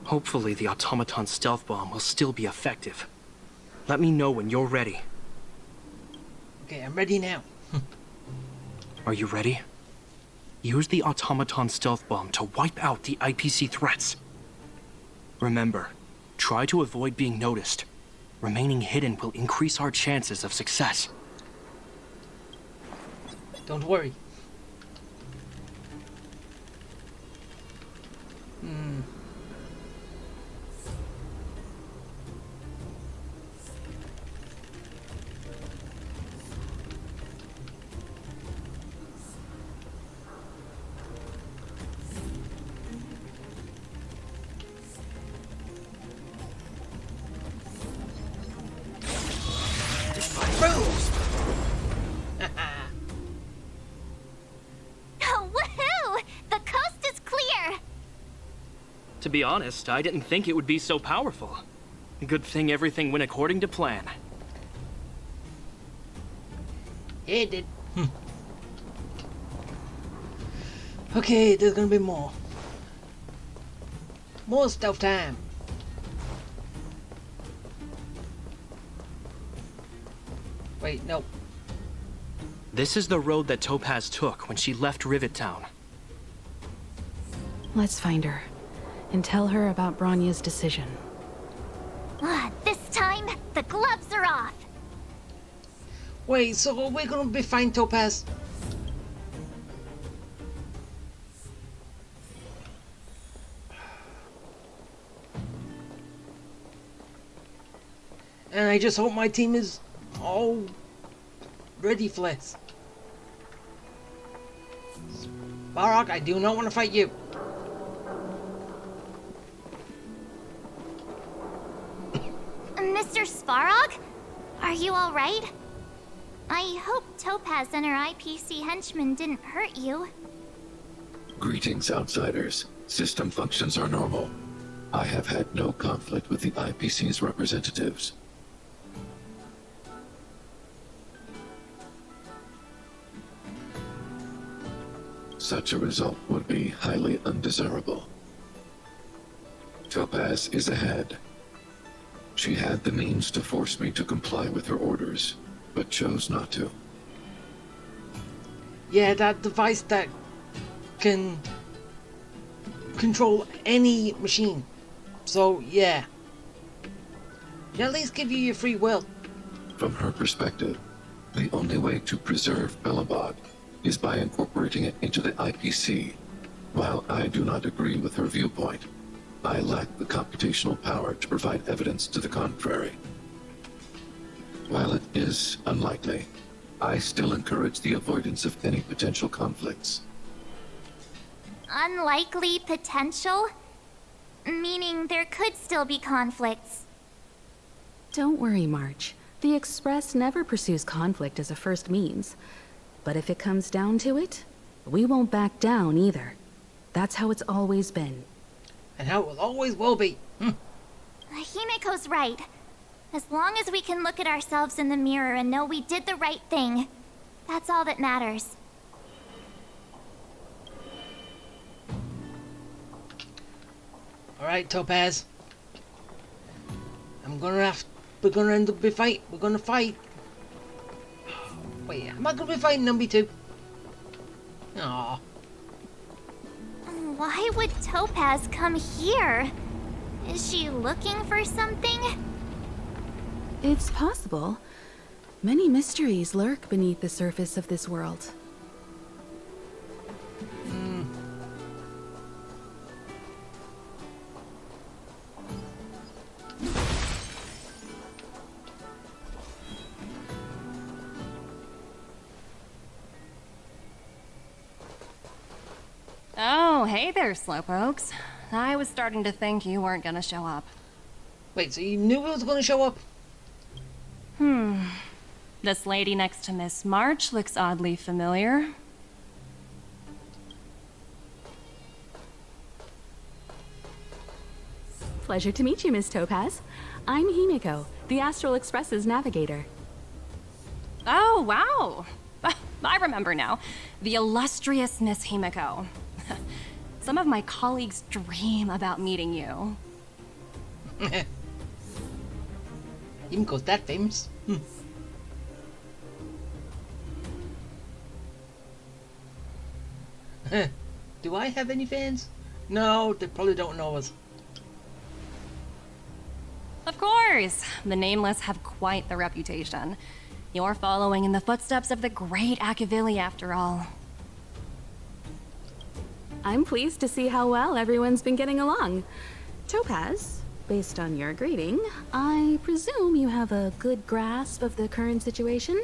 Hopefully the automaton stealth bomb will still be effective. Let me know when you're ready. Okay, I'm ready now. Are you ready? Use the automaton stealth bomb to wipe out the IPC threats. Remember, try to avoid being noticed. Remaining hidden will increase our chances of success. Don't worry. Woohoo! The coast is clear! To be honest, I didn't think it would be so powerful. Good thing everything went according to plan. It did. Okay, there's gonna be more. More stealth time. Wait, no. This is the road that Topaz took when she left Rivet Town. Let's find her and tell her about Bronya's decision. This time, the gloves are off. Wait, so we're gonna be fine, Topaz? And I just hope my team is all ready for this. Barok, I do not want to fight you. Mr. Svarog? Are you alright? I hope Topaz and her IPC henchmen didn't hurt you. Greetings, outsiders. System functions are normal. I have had no conflict with the IPC's representatives. Such a result would be highly undesirable. Topaz is ahead. She had the means to force me to comply with her orders, but chose not to. Yeah, that device that can control any machine. So, yeah. At least give you your free will. From her perspective, the only way to preserve Belobog is by incorporating it into the IPC. While I do not agree with her viewpoint, I lack the computational power to provide evidence to the contrary. While it is unlikely, I still encourage the avoidance of any potential conflicts. Unlikely potential? Meaning there could still be conflicts. Don't worry, March. The Express never pursues conflict as a first means. But if it comes down to it, we won't back down either. That's how it's always been. And how it always will be. Himiko's right. As long as we can look at ourselves in the mirror and know we did the right thing, that's all that matters. Alright, Topaz. We're gonna end up we're gonna fight. Wait, am I gonna be fighting number 2? Aww. Why would Topaz come here? Is she looking for something? It's possible. Many mysteries lurk beneath the surface of this world. Oh, hey there, Slowpokes. I was starting to think you weren't gonna show up. Wait, so you knew it was gonna show up? This lady next to Miss March looks oddly familiar. Pleasure to meet you, Miss Topaz. I'm Himiko, the Astral Express's navigator. Oh, wow. I remember now. The illustrious Miss Himiko. Some of my colleagues dream about meeting you. Himiko's that famous. Do I have any fans? No, they probably don't know us. Of course! The Nameless have quite the reputation. You're following in the footsteps of the great Akavili, after all. I'm pleased to see how well everyone's been getting along. Topaz, based on your greeting, I presume you have a good grasp of the current situation?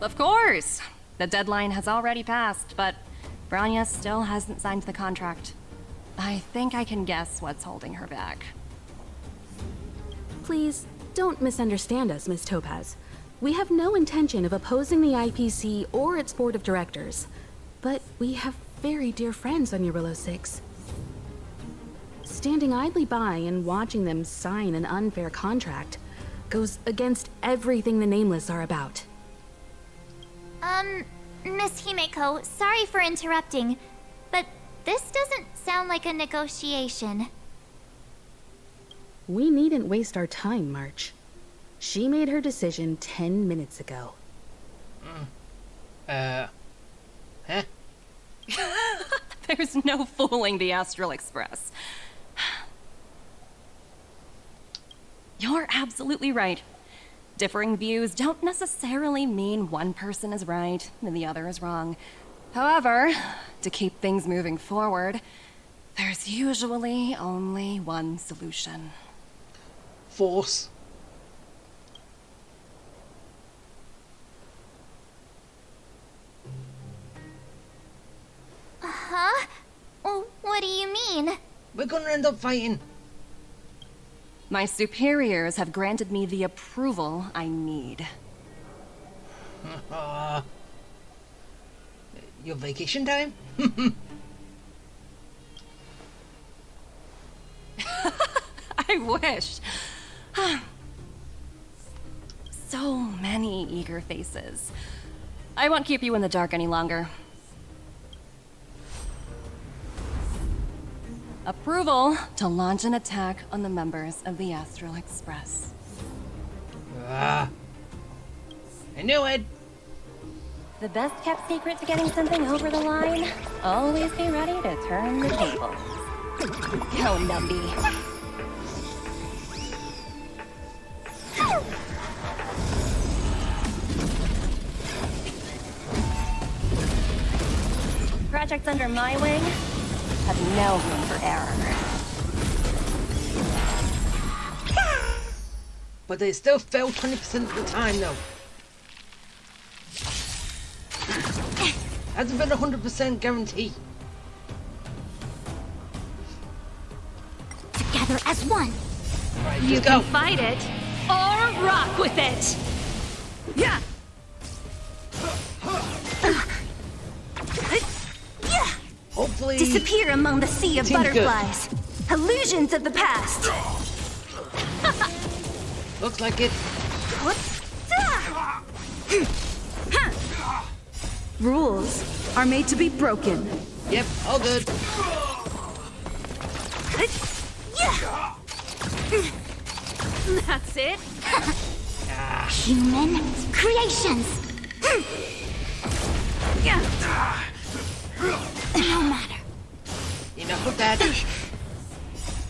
Of course! The deadline has already passed, but Bronya still hasn't signed the contract. I think I can guess what's holding her back. Please, don't misunderstand us, Miss Topaz. We have no intention of opposing the IPC or its board of directors. But we have very dear friends on Eurillo 6. Standing idly by and watching them sign an unfair contract goes against everything the Nameless are about. Miss Himeko, sorry for interrupting, but this doesn't sound like a negotiation. We needn't waste our time, March. She made her decision 10 minutes ago. Huh? There's no fooling the Astral Express. You're absolutely right. Differing views don't necessarily mean one person is right and the other is wrong. However, to keep things moving forward, there's usually only one solution. Force. Huh? What do you mean? We're gonna end up fighting. My superiors have granted me the approval I need. Your vacation time? I wish. So many eager faces. I won't keep you in the dark any longer. Approval to launch an attack on the members of the Astral Express. I knew it! The best kept secret to getting something over the line? Always be ready to turn the tables. Go, Numby. Projects under my wing have no room for error. But they still fail 20% of the time, though. Hasn't been a 100% guarantee. Together as one. Right, You let's can go. fight it or rock with it. Yeah. Hopefully. Disappear among the sea of Seems butterflies. Illusions of the past. Looks like it. Rules are made to be broken. Yep, all good. That's it. Human creations. No matter. Enough of that.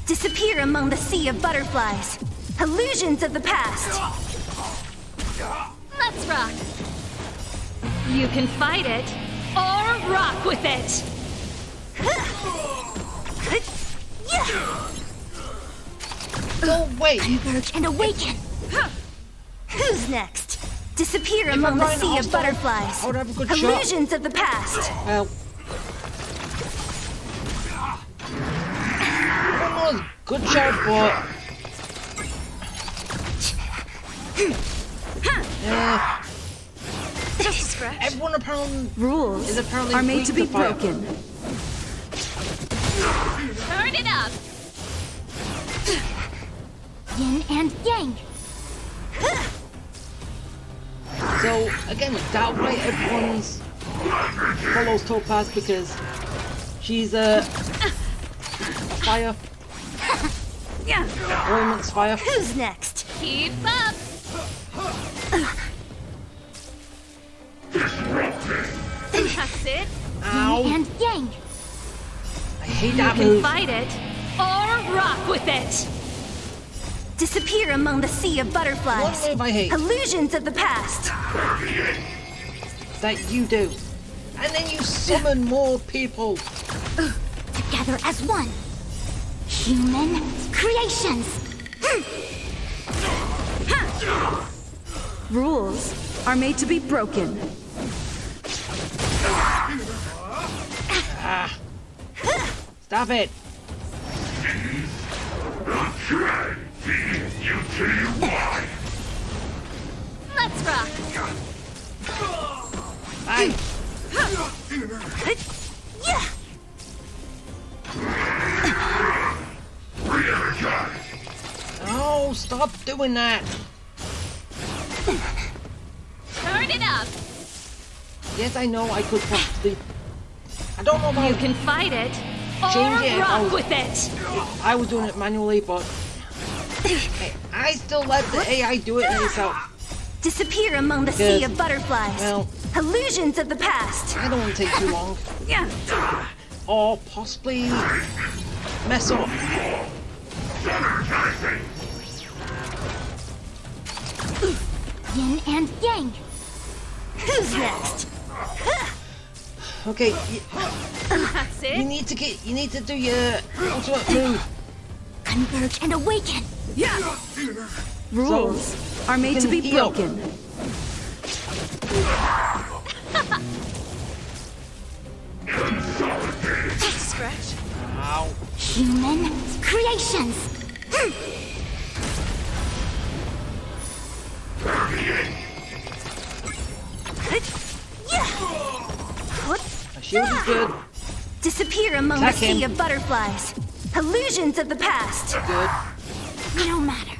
Disappear among the sea of butterflies. Illusions of the past. Let's rock. You can fight it or rock with it. So wait. Diverge and awaken. Who's next? Disappear among the sea of butterflies. I would have a good shot. Illusions of the past. Well. I don't know, good shot, but. Just a scratch. Everyone apparently Rules is apparently are made weak to be fire. broken. Turn it up. Yin and yang. So again, that way everyone's follows Topaz because she's a fire. Yeah. Element's fire. Who's next? Keep up. That's it. Ow. Yin and yang. I hate You that can move. fight it or rock with it. Disappear among the sea of butterflies. One move I hate. Illusions of the past. That you do. And then you summon more people. Together as one. Human creations. Rules are made to be broken. Stop it. Let's rock. Bye. Oh, stop doing that. Turn it up. Yes, I know I could possibly. I don't know You about can fight it or change it. rock with it. I was doing it manually, but hey, I still let the AI do it itself. Disappear among the sea of butterflies. Well, Illusions of the past. I don't want to take too long. Yeah. or possibly mess up. Yin and yang. Who's next? Okay, That's it. you need to do your ultimate move. Converge and awaken. Yeah. Rules are made to be heal. broken. Stretch. Ow. Human creations. My shield is good. Disappear among Attack the sea him. of butterflies. Illusions of the past. Good. No matter.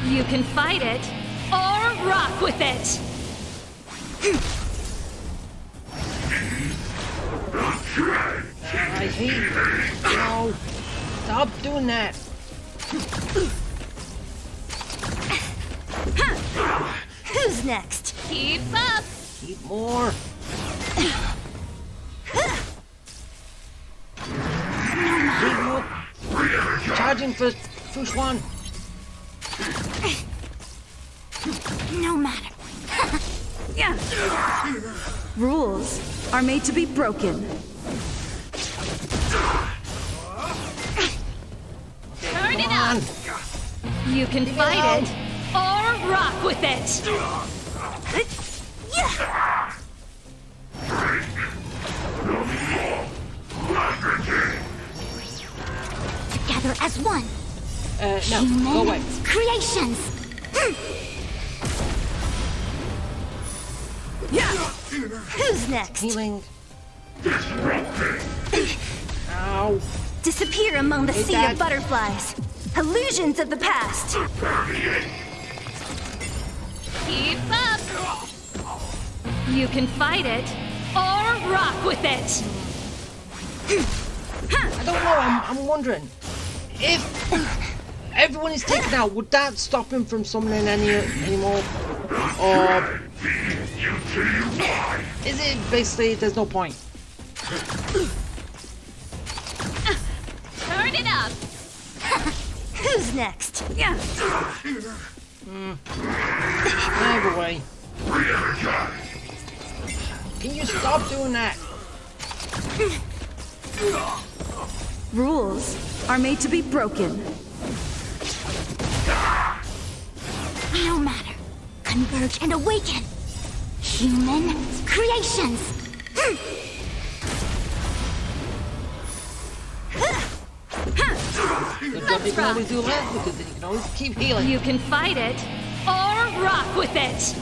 You can fight it or rock with it. I hate. No. Stop doing that. Who's next? Keep up. Keep more. Keep more. Charging for Fushuan. No matter. Yeah. Rules are made to be broken. Turn it up. You can fight it or rock with it. Together as one. No, Human go away. creations. Yeah. Who's next? Healing. Ow. Disappear among the Hey, sea Dad. of butterflies. Illusions of the past. Keep up. You can fight it or rock with it. I don't know, I'm wondering. If everyone is taken out, would that stop him from summoning anymore? Or is it basically there's no point? Turn it up. Who's next? Yeah. Either way. Can you stop doing that? Rules are made to be broken. No matter. Converge and awaken. Human creations. Good job you can always do that because then you can always keep healing. You can fight it or rock with it.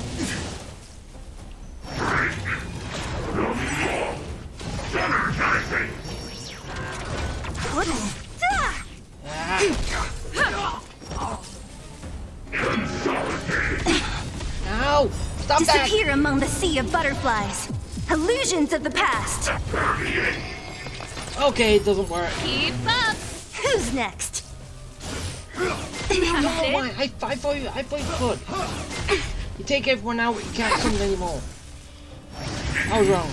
Ow! Stop that! Disappear among the sea of butterflies. Illusions of the past. Okay, it doesn't work. Keep up. Who's next? I don't know why. I thought you could. You take everyone out, you can't summon anymore. I was wrong.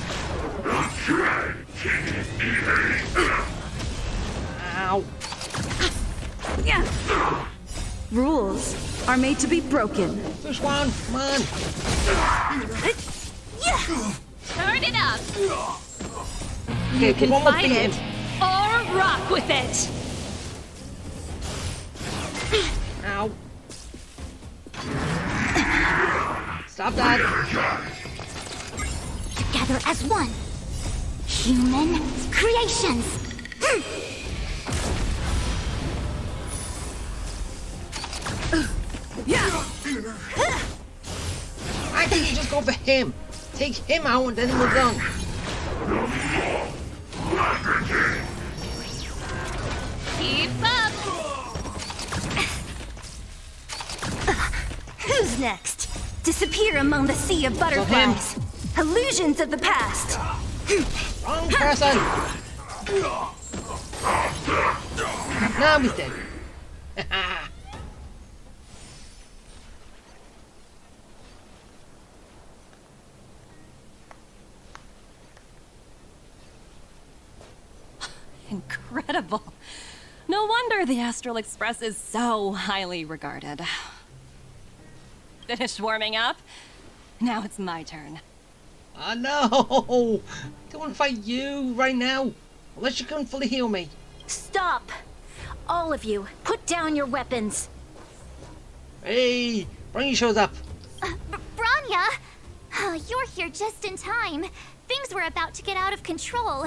Ow. Yeah. Rules are made to be broken. First one, come on. Turn it up. Okay, You can one more fight thing it or rock with it. Ow. Stop that. Together as one. Human creations. Yeah. Why can't you just go for him? Take him out and then we're done. Keep up. Who's next? Disappear among the sea of butterflies. Illusions of the past. Wrong person. Now he's dead. Incredible. No wonder the Astral Express is so highly regarded. Finished warming up? Now it's my turn. No! I don't want to fight you right now. Unless you can fully heal me. Stop! All of you, put down your weapons. Hey, Brony shows up. Branya! You're here just in time. Things were about to get out of control.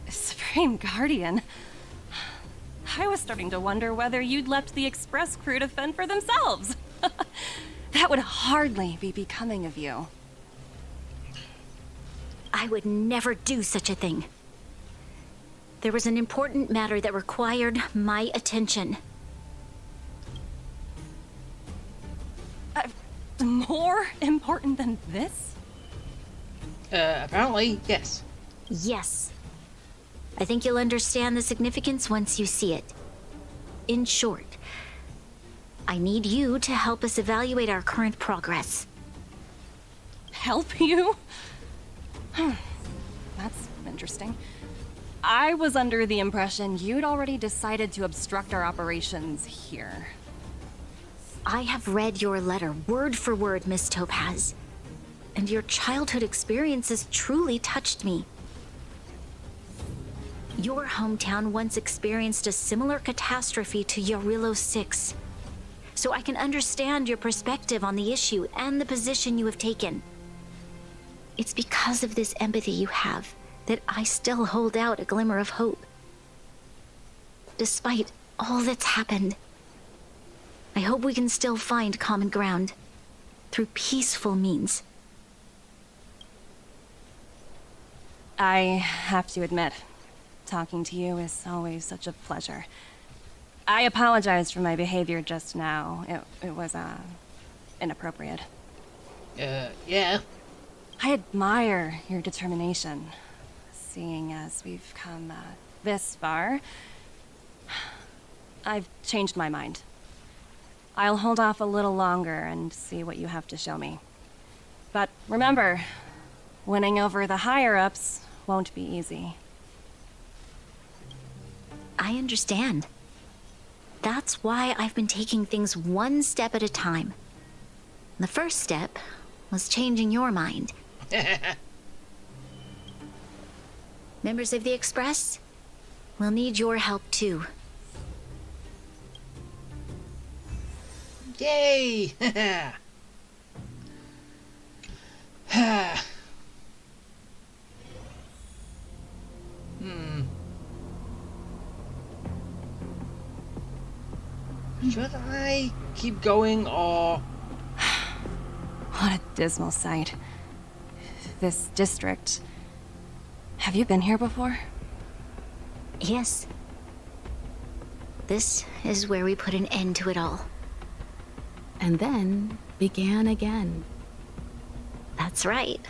Supreme Guardian. I was starting to wonder whether you'd left the Express crew to fend for themselves. That would hardly be becoming of you. I would never do such a thing. There was an important matter that required my attention. More important than this? Apparently, yes. Yes. I think you'll understand the significance once you see it. In short, I need you to help us evaluate our current progress. Help you? That's interesting. I was under the impression you'd already decided to obstruct our operations here. I have read your letter word for word, Miss Topaz. And your childhood experiences truly touched me. Your hometown once experienced a similar catastrophe to Yorillo 6. So I can understand your perspective on the issue and the position you have taken. It's because of this empathy you have that I still hold out a glimmer of hope. Despite all that's happened, I hope we can still find common ground through peaceful means. I have to admit, talking to you is always such a pleasure. I apologize for my behavior just now. It was, inappropriate. Yeah. I admire your determination. Seeing as we've come, this far, I've changed my mind. I'll hold off a little longer and see what you have to show me. But remember, winning over the higher-ups won't be easy. I understand. That's why I've been taking things one step at a time. The first step was changing your mind. Members of the Express, we'll need your help too. Yay! Should I keep going or... What a dismal sight. This district. Have you been here before? Yes. This is where we put an end to it all. And then began again. That's right.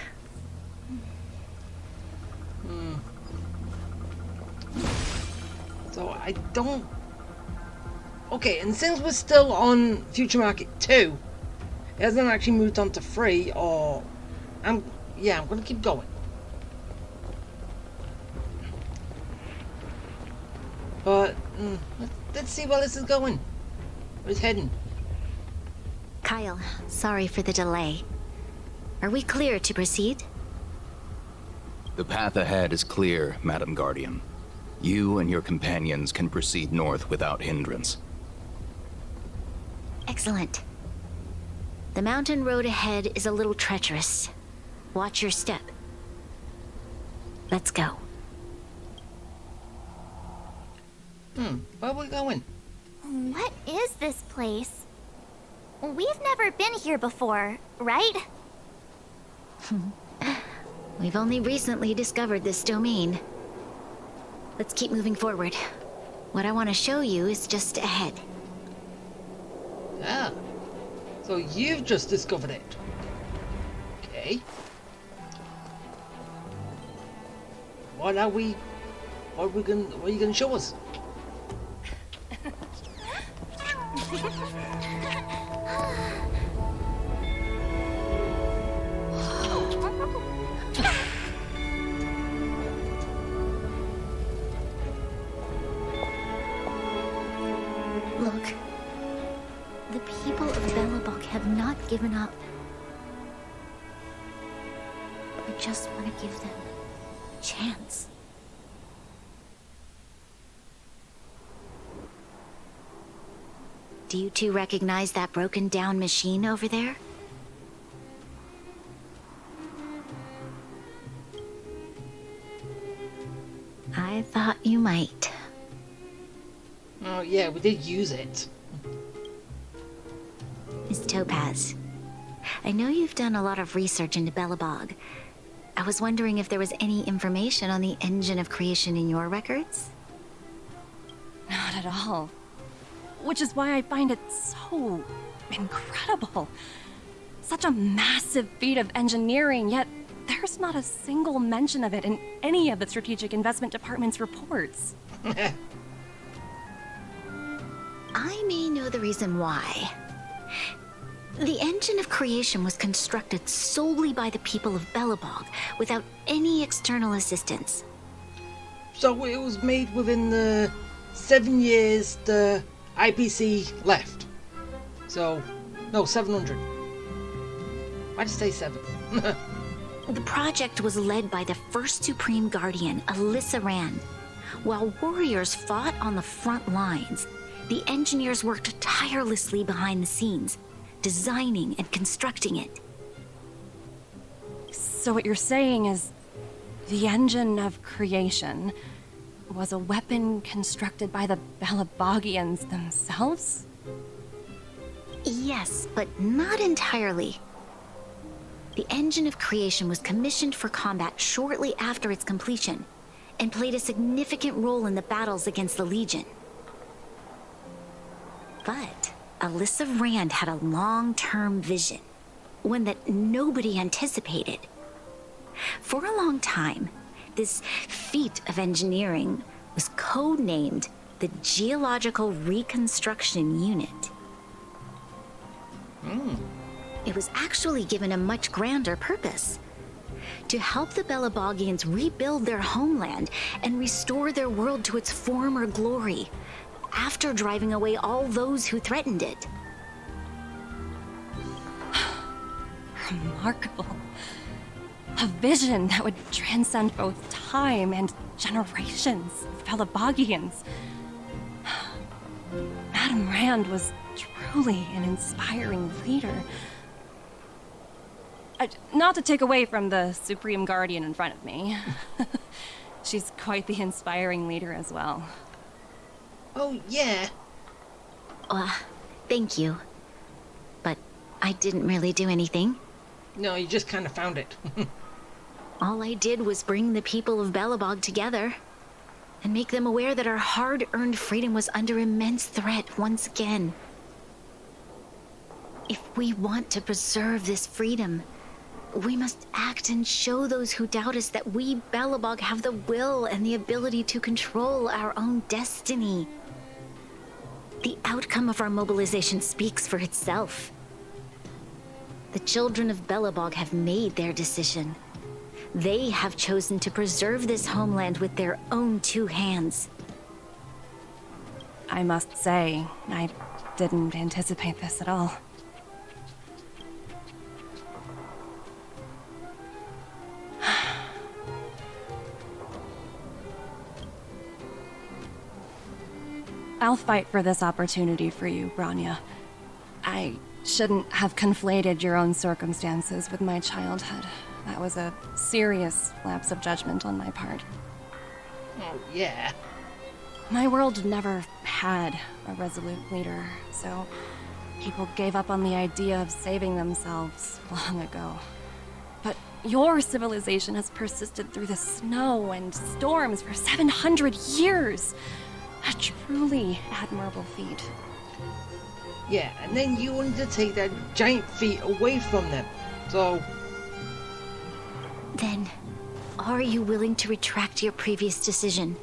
So I don't... Okay, and since we're still on Future Market 2, it hasn't actually moved on to 3, or... I'm gonna keep going. But, let's see where this is going. Where it's heading. Kyle, sorry for the delay. Are we clear to proceed? The path ahead is clear, Madam Guardian. You and your companions can proceed north without hindrance. Excellent. The mountain road ahead is a little treacherous. Watch your step. Let's go. Where are we going? What is this place? We've never been here before, right? We've only recently discovered this domain. Let's keep moving forward. What I want to show you is just ahead. Ah. So you've just discovered it. Okay. What are you gonna show us? The people of Belobog have not given up. I just want to give them a chance. Do you two recognize that broken down machine over there? I thought you might. Oh yeah, we did use it. Miss Topaz, I know you've done a lot of research into Belobog. I was wondering if there was any information on the engine of creation in your records? Not at all. Which is why I find it so incredible. Such a massive feat of engineering, yet there's not a single mention of it in any of the Strategic Investment Department's reports. I may know the reason why. The engine of creation was constructed solely by the people of Belobog, without any external assistance. So it was made within the 7 years the IPC left. So, no, 700. Why'd you say 7? The project was led by the first Supreme Guardian, Alyssa Rand. While warriors fought on the front lines, the engineers worked tirelessly behind the scenes, designing and constructing it. So what you're saying is the engine of creation was a weapon constructed by the Belabogians themselves? Yes, but not entirely. The engine of creation was commissioned for combat shortly after its completion, and played a significant role in the battles against the Legion. But Alyssa Rand had a long-term vision, one that nobody anticipated. For a long time, this feat of engineering was codenamed the Geological Reconstruction Unit. It was actually given a much grander purpose: to help the Belabogians rebuild their homeland and restore their world to its former glory, after driving away all those who threatened it. Remarkable. A vision that would transcend both time and generations of Belabogians. Madame Rand was truly an inspiring leader. Not to take away from the Supreme Guardian in front of me. She's quite the inspiring leader as well. Oh, yeah. Thank you. But I didn't really do anything. No, you just kind of found it. All I did was bring the people of Belobog together and make them aware that our hard-earned freedom was under immense threat once again. If we want to preserve this freedom, we must act and show those who doubt us that we Belobog have the will and the ability to control our own destiny. The outcome of our mobilization speaks for itself. The children of Belobog have made their decision. They have chosen to preserve this homeland with their own 2 hands. I must say, I didn't anticipate this at all. I'll fight for this opportunity for you, Branya. I shouldn't have conflated your own circumstances with my childhood. That was a serious lapse of judgment on my part. Oh, yeah. My world never had a resolute leader, so people gave up on the idea of saving themselves long ago. But your civilization has persisted through the snow and storms for 700 years. A truly admirable feat. Yeah, and then you wanted to take that giant feat away from them. So... Then, are you willing to retract your previous decision?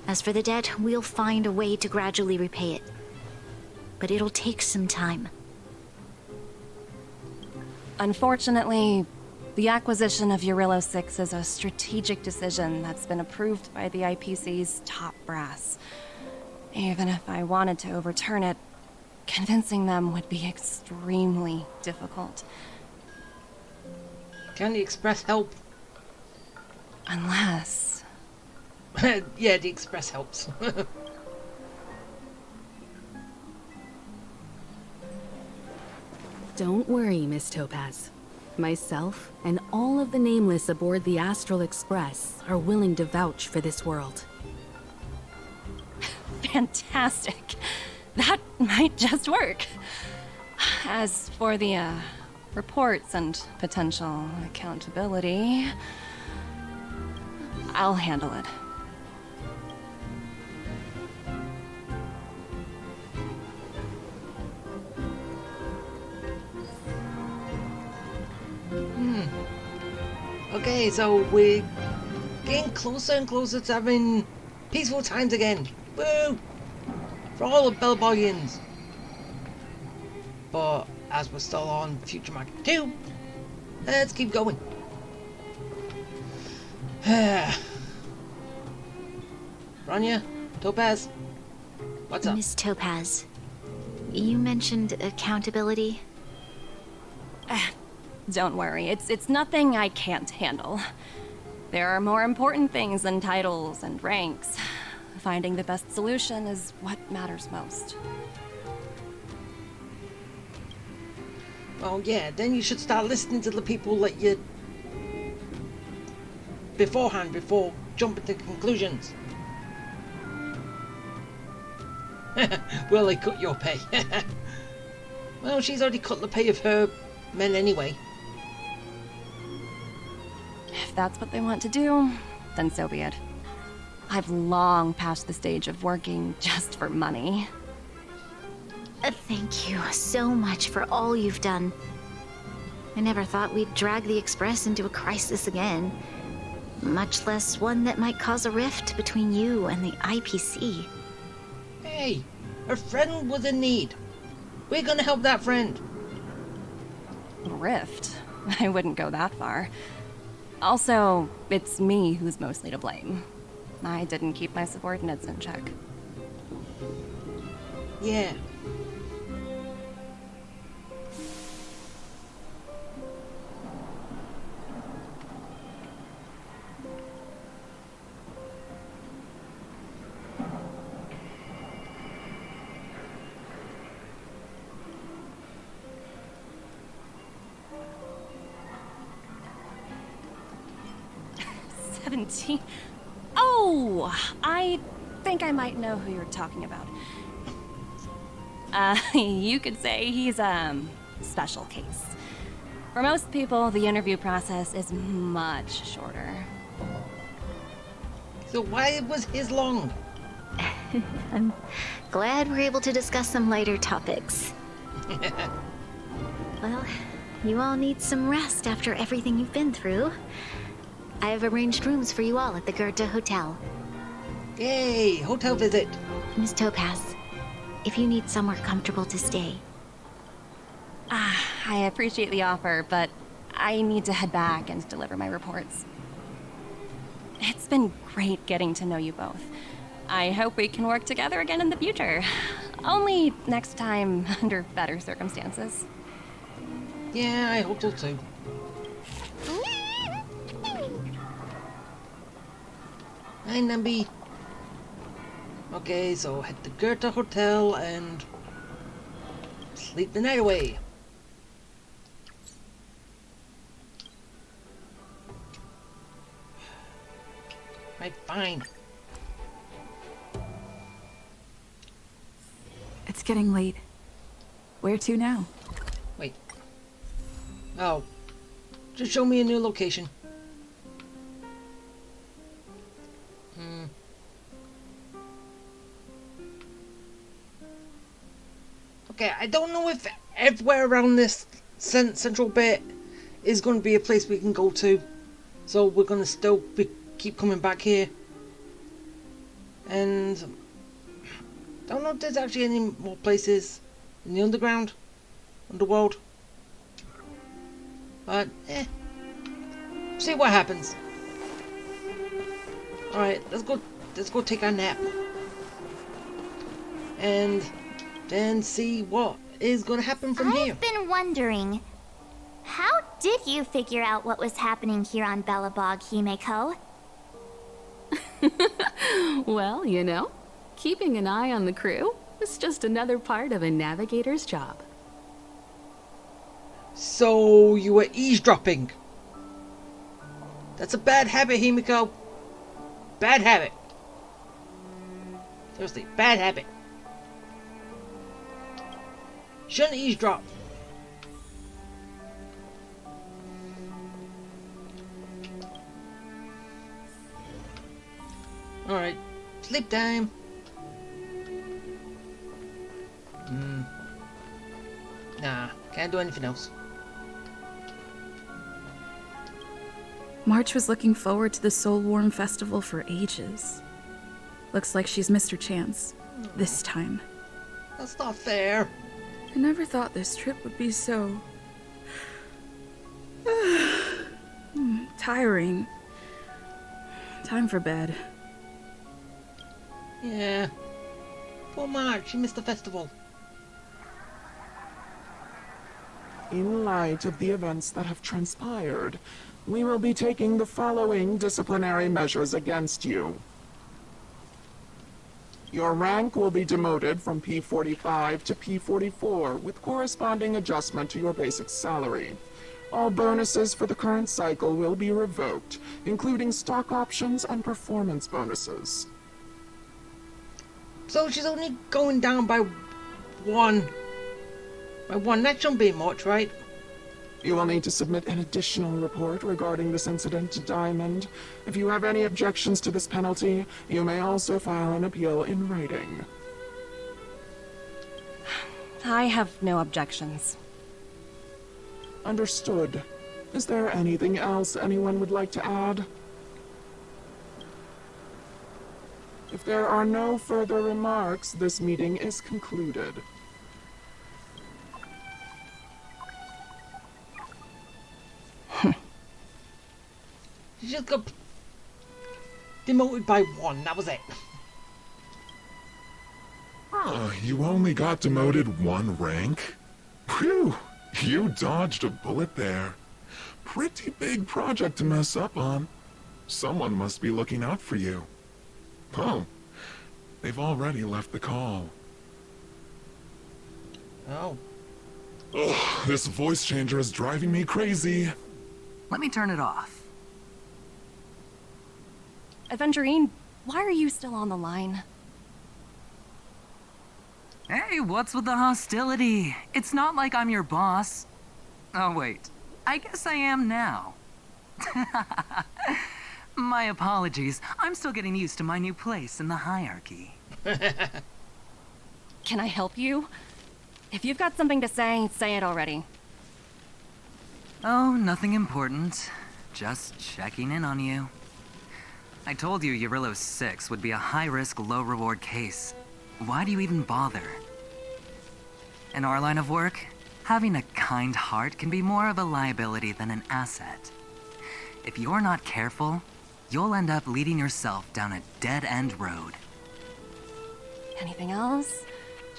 As for the debt, we'll find a way to gradually repay it. But it'll take some time. Unfortunately, the acquisition of Urilla 6 is a strategic decision that's been approved by the IPC's top brass. Even if I wanted to overturn it, convincing them would be extremely difficult. Can the Express help? Unless... Yeah, the Express helps. Don't worry, Miss Topaz. Myself and all of the Nameless aboard the Astral Express are willing to vouch for this world. Fantastic. That might just work. As for the, reports and potential accountability, I'll handle it. Okay, so we're getting closer and closer to having peaceful times again. Woo! For all the Belbolians. But as we're still on Future Market 2, let's keep going. Bronya, Topaz, what's up? Miss Topaz, you mentioned accountability. Don't worry, it's nothing I can't handle. There are more important things than titles and ranks. Finding the best solution is what matters most. Well, yeah, then you should start listening to the people that you beforehand, before jumping to conclusions. Will they cut your pay? Well, she's already cut the pay of her men anyway. If that's what they want to do, then so be it. I've long passed the stage of working just for money. Thank you so much for all you've done. I never thought we'd drag the Express into a crisis again. Much less one that might cause a rift between you and the IPC. Hey, her friend was in need. We're gonna help that friend. Rift? I wouldn't go that far. Also, it's me who's mostly to blame. I didn't keep my subordinates in check. Yeah. Oh! I think I might know who you're talking about. You could say he's a special case. For most people, the interview process is much shorter. So why was his long? I'm glad we're able to discuss some lighter topics. Well, you all need some rest after everything you've been through. I've arranged rooms for you all at the Goethe Hotel. Yay! Hotel visit! Miss Topaz, if you need somewhere comfortable to stay. I appreciate the offer, but I need to head back and deliver my reports. It's been great getting to know you both. I hope we can work together again in the future. Only next time under better circumstances. Yeah, I hope so too. Hi, Nambi. Okay, so head to Goethe Hotel and sleep the night away. Right, fine. It's getting late. Where to now? Wait. Oh. Just show me a new location. Okay, I don't know if everywhere around this central bit is going to be a place we can go to. So we're going to still keep coming back here. And don't know if there's actually any more places in the underworld. But, see what happens. Alright, let's go take our nap. And then see what is going to happen from here. I've been wondering, how did you figure out what was happening here on Belobog, Himeko? Well, you know, keeping an eye on the crew is just another part of a navigator's job. So you were eavesdropping. That's a bad habit, Himeko. Bad habit. Seriously, bad habit. Shouldn't eavesdrop. Alright, sleep time. Nah, can't do anything else. March was looking forward to the Soul Warm Festival for ages. Looks like she's missed her chance. This time. That's not fair. I never thought this trip would be so... tiring. Time for bed. Yeah. Poor March, she missed the festival. In light of the events that have transpired, we will be taking the following disciplinary measures against you. Your rank will be demoted from P45 to P44 with corresponding adjustment to your basic salary. All bonuses for the current cycle will be revoked, including stock options and performance bonuses. So she's only going down by one. By one, that shouldn't be much, right? You will need to submit an additional report regarding this incident to Diamond. If you have any objections to this penalty, you may also file an appeal in writing. I have no objections. Understood. Is there anything else anyone would like to add? If there are no further remarks, this meeting is concluded. She just got demoted by one, that was it. Oh, you only got demoted one rank? Phew, you dodged a bullet there. Pretty big project to mess up on. Someone must be looking out for you. Oh, they've already left the call. Oh. Ugh, this voice changer is driving me crazy. Let me turn it off. Aventurine, why are you still on the line? Hey, what's with the hostility? It's not like I'm your boss. Oh, wait. I guess I am now. My apologies. I'm still getting used to my new place in the hierarchy. Can I help you? If you've got something to say it already. Oh, nothing important. Just checking in on you. I told you Eurillo 6 would be a high-risk, low-reward case. Why do you even bother? In our line of work, having a kind heart can be more of a liability than an asset. If you're not careful, you'll end up leading yourself down a dead-end road. Anything else?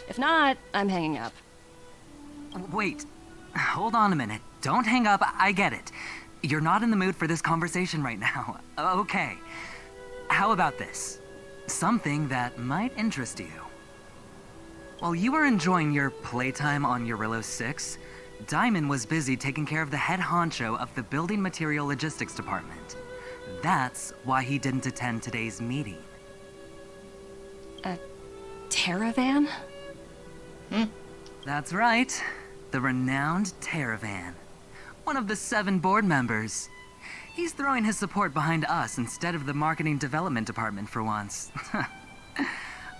If not, I'm hanging up. Wait, hold on a minute. Don't hang up, I get it. You're not in the mood for this conversation right now. Okay. How about this? Something that might interest you. While you were enjoying your playtime on Eurillo 6, Diamond was busy taking care of the head honcho of the Building Material Logistics Department. That's why he didn't attend today's meeting. A Terravan? That's right. The renowned Terravan. One of the 7 board members. He's throwing his support behind us instead of the Marketing Development Department for once.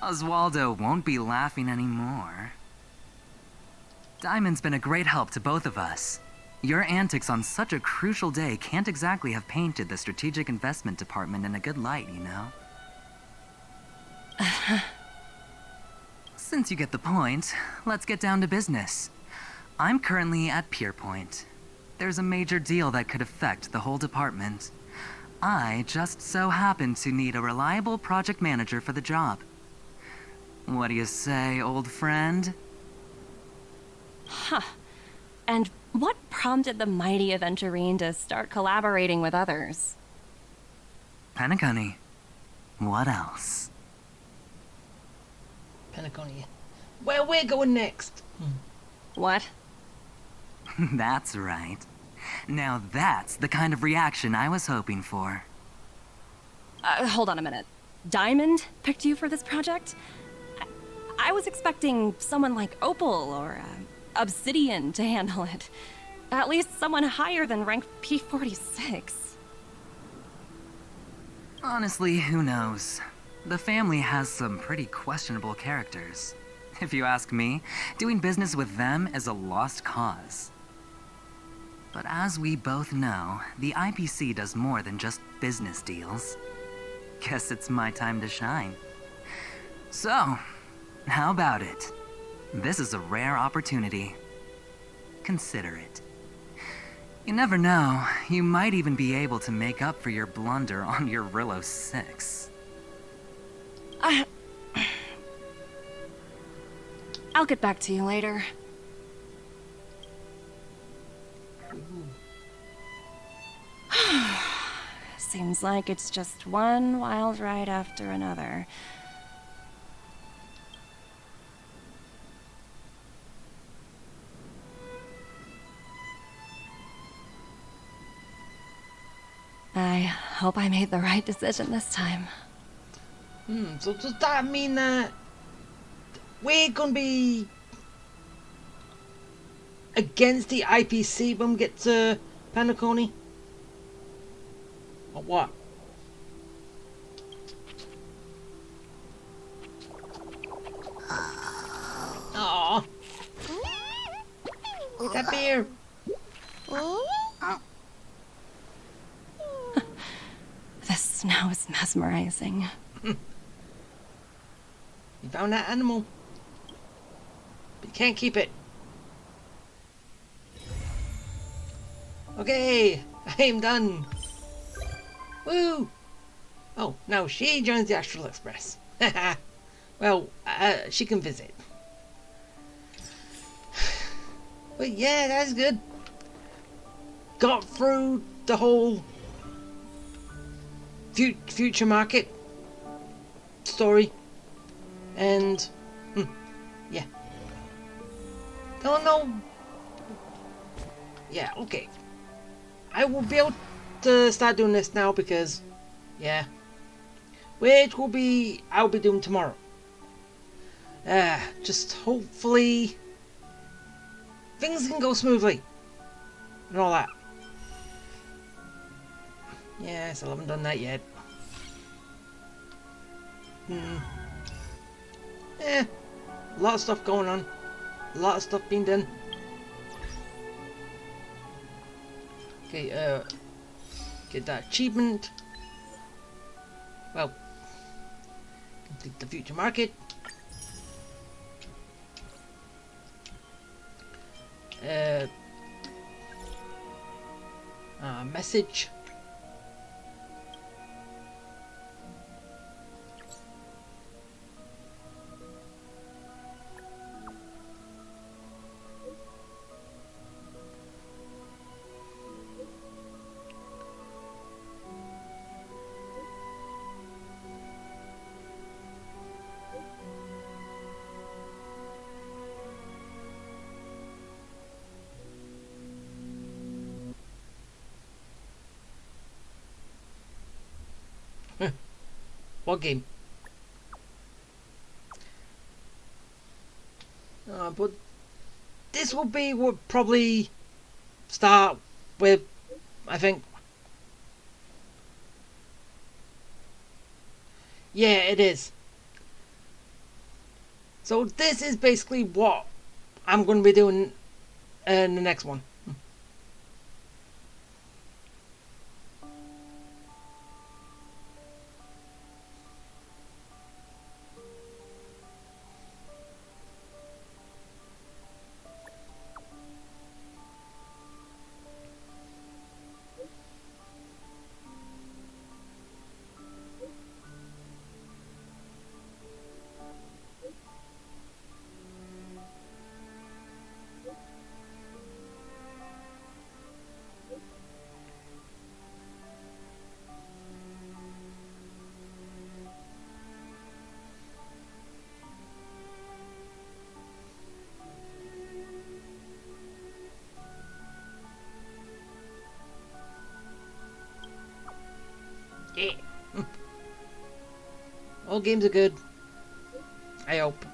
Oswaldo won't be laughing anymore. Diamond's been a great help to both of us. Your antics on such a crucial day can't exactly have painted the Strategic Investment Department in a good light, you know? Since you get the point, let's get down to business. I'm currently at Pierpoint. There's a major deal that could affect the whole department. I just so happen to need a reliable project manager for the job. What do you say, old friend? Huh. And what prompted the mighty Aventurine to start collaborating with others? Penacony. What else? Penacony. Where we're going next? What? That's right. Now that's the kind of reaction I was hoping for. Hold on a minute. Diamond picked you for this project? I was expecting someone like Opal or Obsidian to handle it. At least someone higher than rank P46. Honestly, who knows? The family has some pretty questionable characters. If you ask me, doing business with them is a lost cause. But as we both know, the IPC does more than just business deals. Guess it's my time to shine. So, how about it? This is a rare opportunity. Consider it. You never know, you might even be able to make up for your blunder on your Rillo 6. I'll get back to you later. Seems like it's just one wild ride after another. I hope I made the right decision this time. So does that mean that we're gonna be against the IPC when we get to Penacony? Or what? Aww. That beer. The snow is mesmerizing. You found that animal. But you can't keep it. Okay, I am done. Woo! Oh, now she joins the Astral Express. Well, she can visit. But yeah, that's good. Got through the whole future market story. And, yeah. Don't know. Yeah, okay. I will be able to start doing this now because, yeah. Which will be, I'll be doing tomorrow. Just hopefully things can go smoothly. And all that. Yeah, I still haven't done that yet. A lot of stuff going on. A lot of stuff being done. Okay, get that achievement. Well, complete the future market. Message. What game? But this will be what probably start with, I think. Yeah, it is. So this is basically what I'm going to be doing in the next one. All games are good. I hope.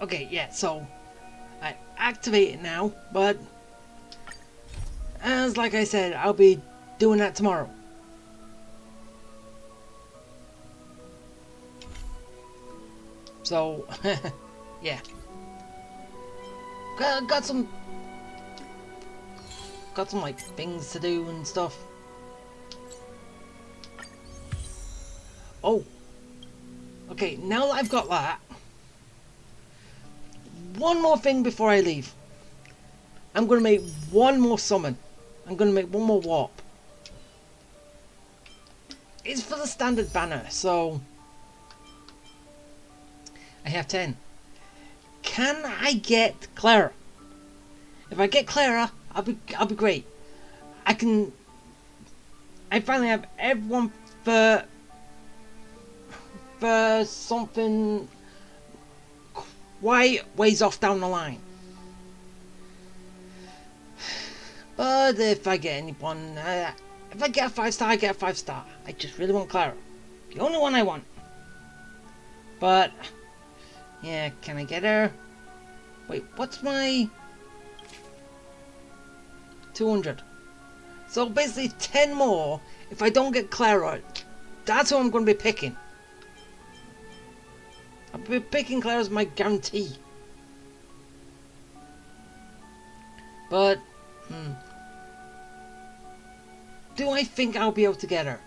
Okay, yeah, so I activate it now, but as like I said, I'll be doing that tomorrow. So, yeah. Got some like things to do and stuff. Oh. Okay, now that I've got that, one more thing before I leave. I'm going to make one more summon. I'm going to make one more warp. It's for the standard banner, so I have 10. Can I get Clara? If I get Clara, I'll be great. I finally have everyone for something quite ways off down the line. But if I get anyone, if I get a 5-star, I get a 5-star. I just really want Clara. The only one I want. But, yeah, can I get her? Wait, what's my 200? So basically 10 more. If I don't get Clara, that's who I'm going to be picking. I'll be picking Clara as my guarantee. But, do I think I'll be able to get her?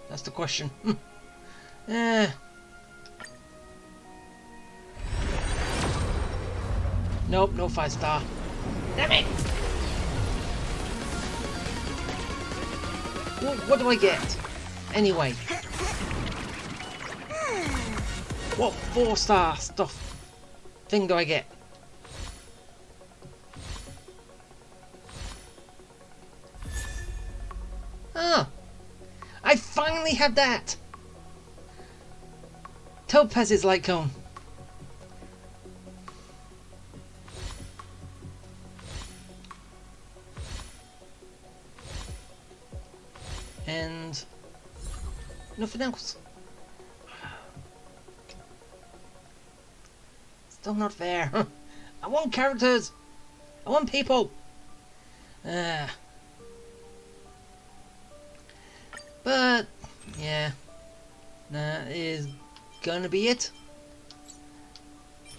That's the question. Nope, no 5-star. Damn it! What do I get? Anyway. What 4-star stuff thing do I get? Ah! I finally have that! Topaz's light cone. And nothing else. Still not fair. I want characters. I want people. But yeah, that is gonna be it.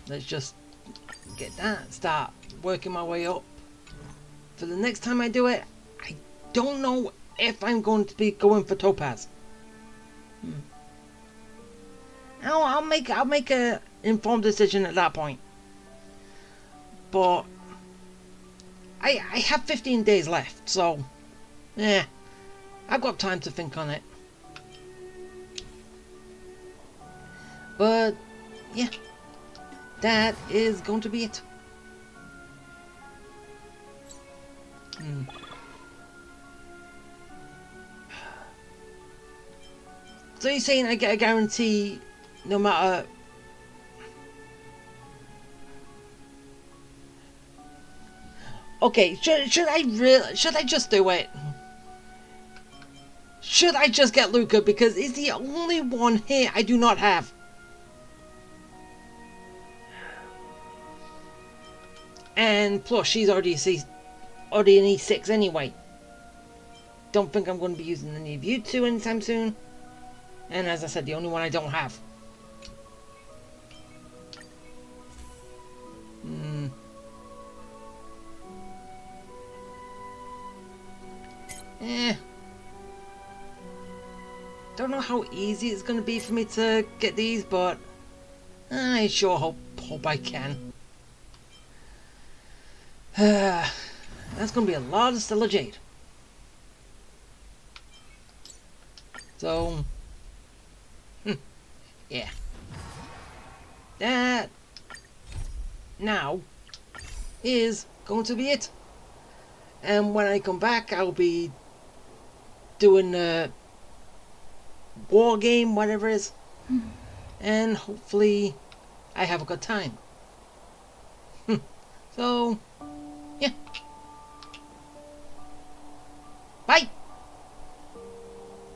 Let's just get that. Start working my way up. For the next time I do it, I don't know if I'm going to be going for Topaz. I'll make a informed decision at that point. But I have 15 days left, so yeah, I've got time to think on it. But yeah, that is going to be it. So you're saying I get a guarantee no matter... Okay, should I just do it? Should I just get Luca because he's the only one here I do not have? And plus she's already an E6 anyway. Don't think I'm going to be using any of you two anytime soon. And as I said, the only one I don't have. Don't know how easy it's going to be for me to get these, but I sure hope I can. That's going to be a lot of Stellar Jade. So, yeah. That now is going to be it. And when I come back, I'll be doing a war game, whatever it is. And hopefully I have a good time. So, yeah. Bye!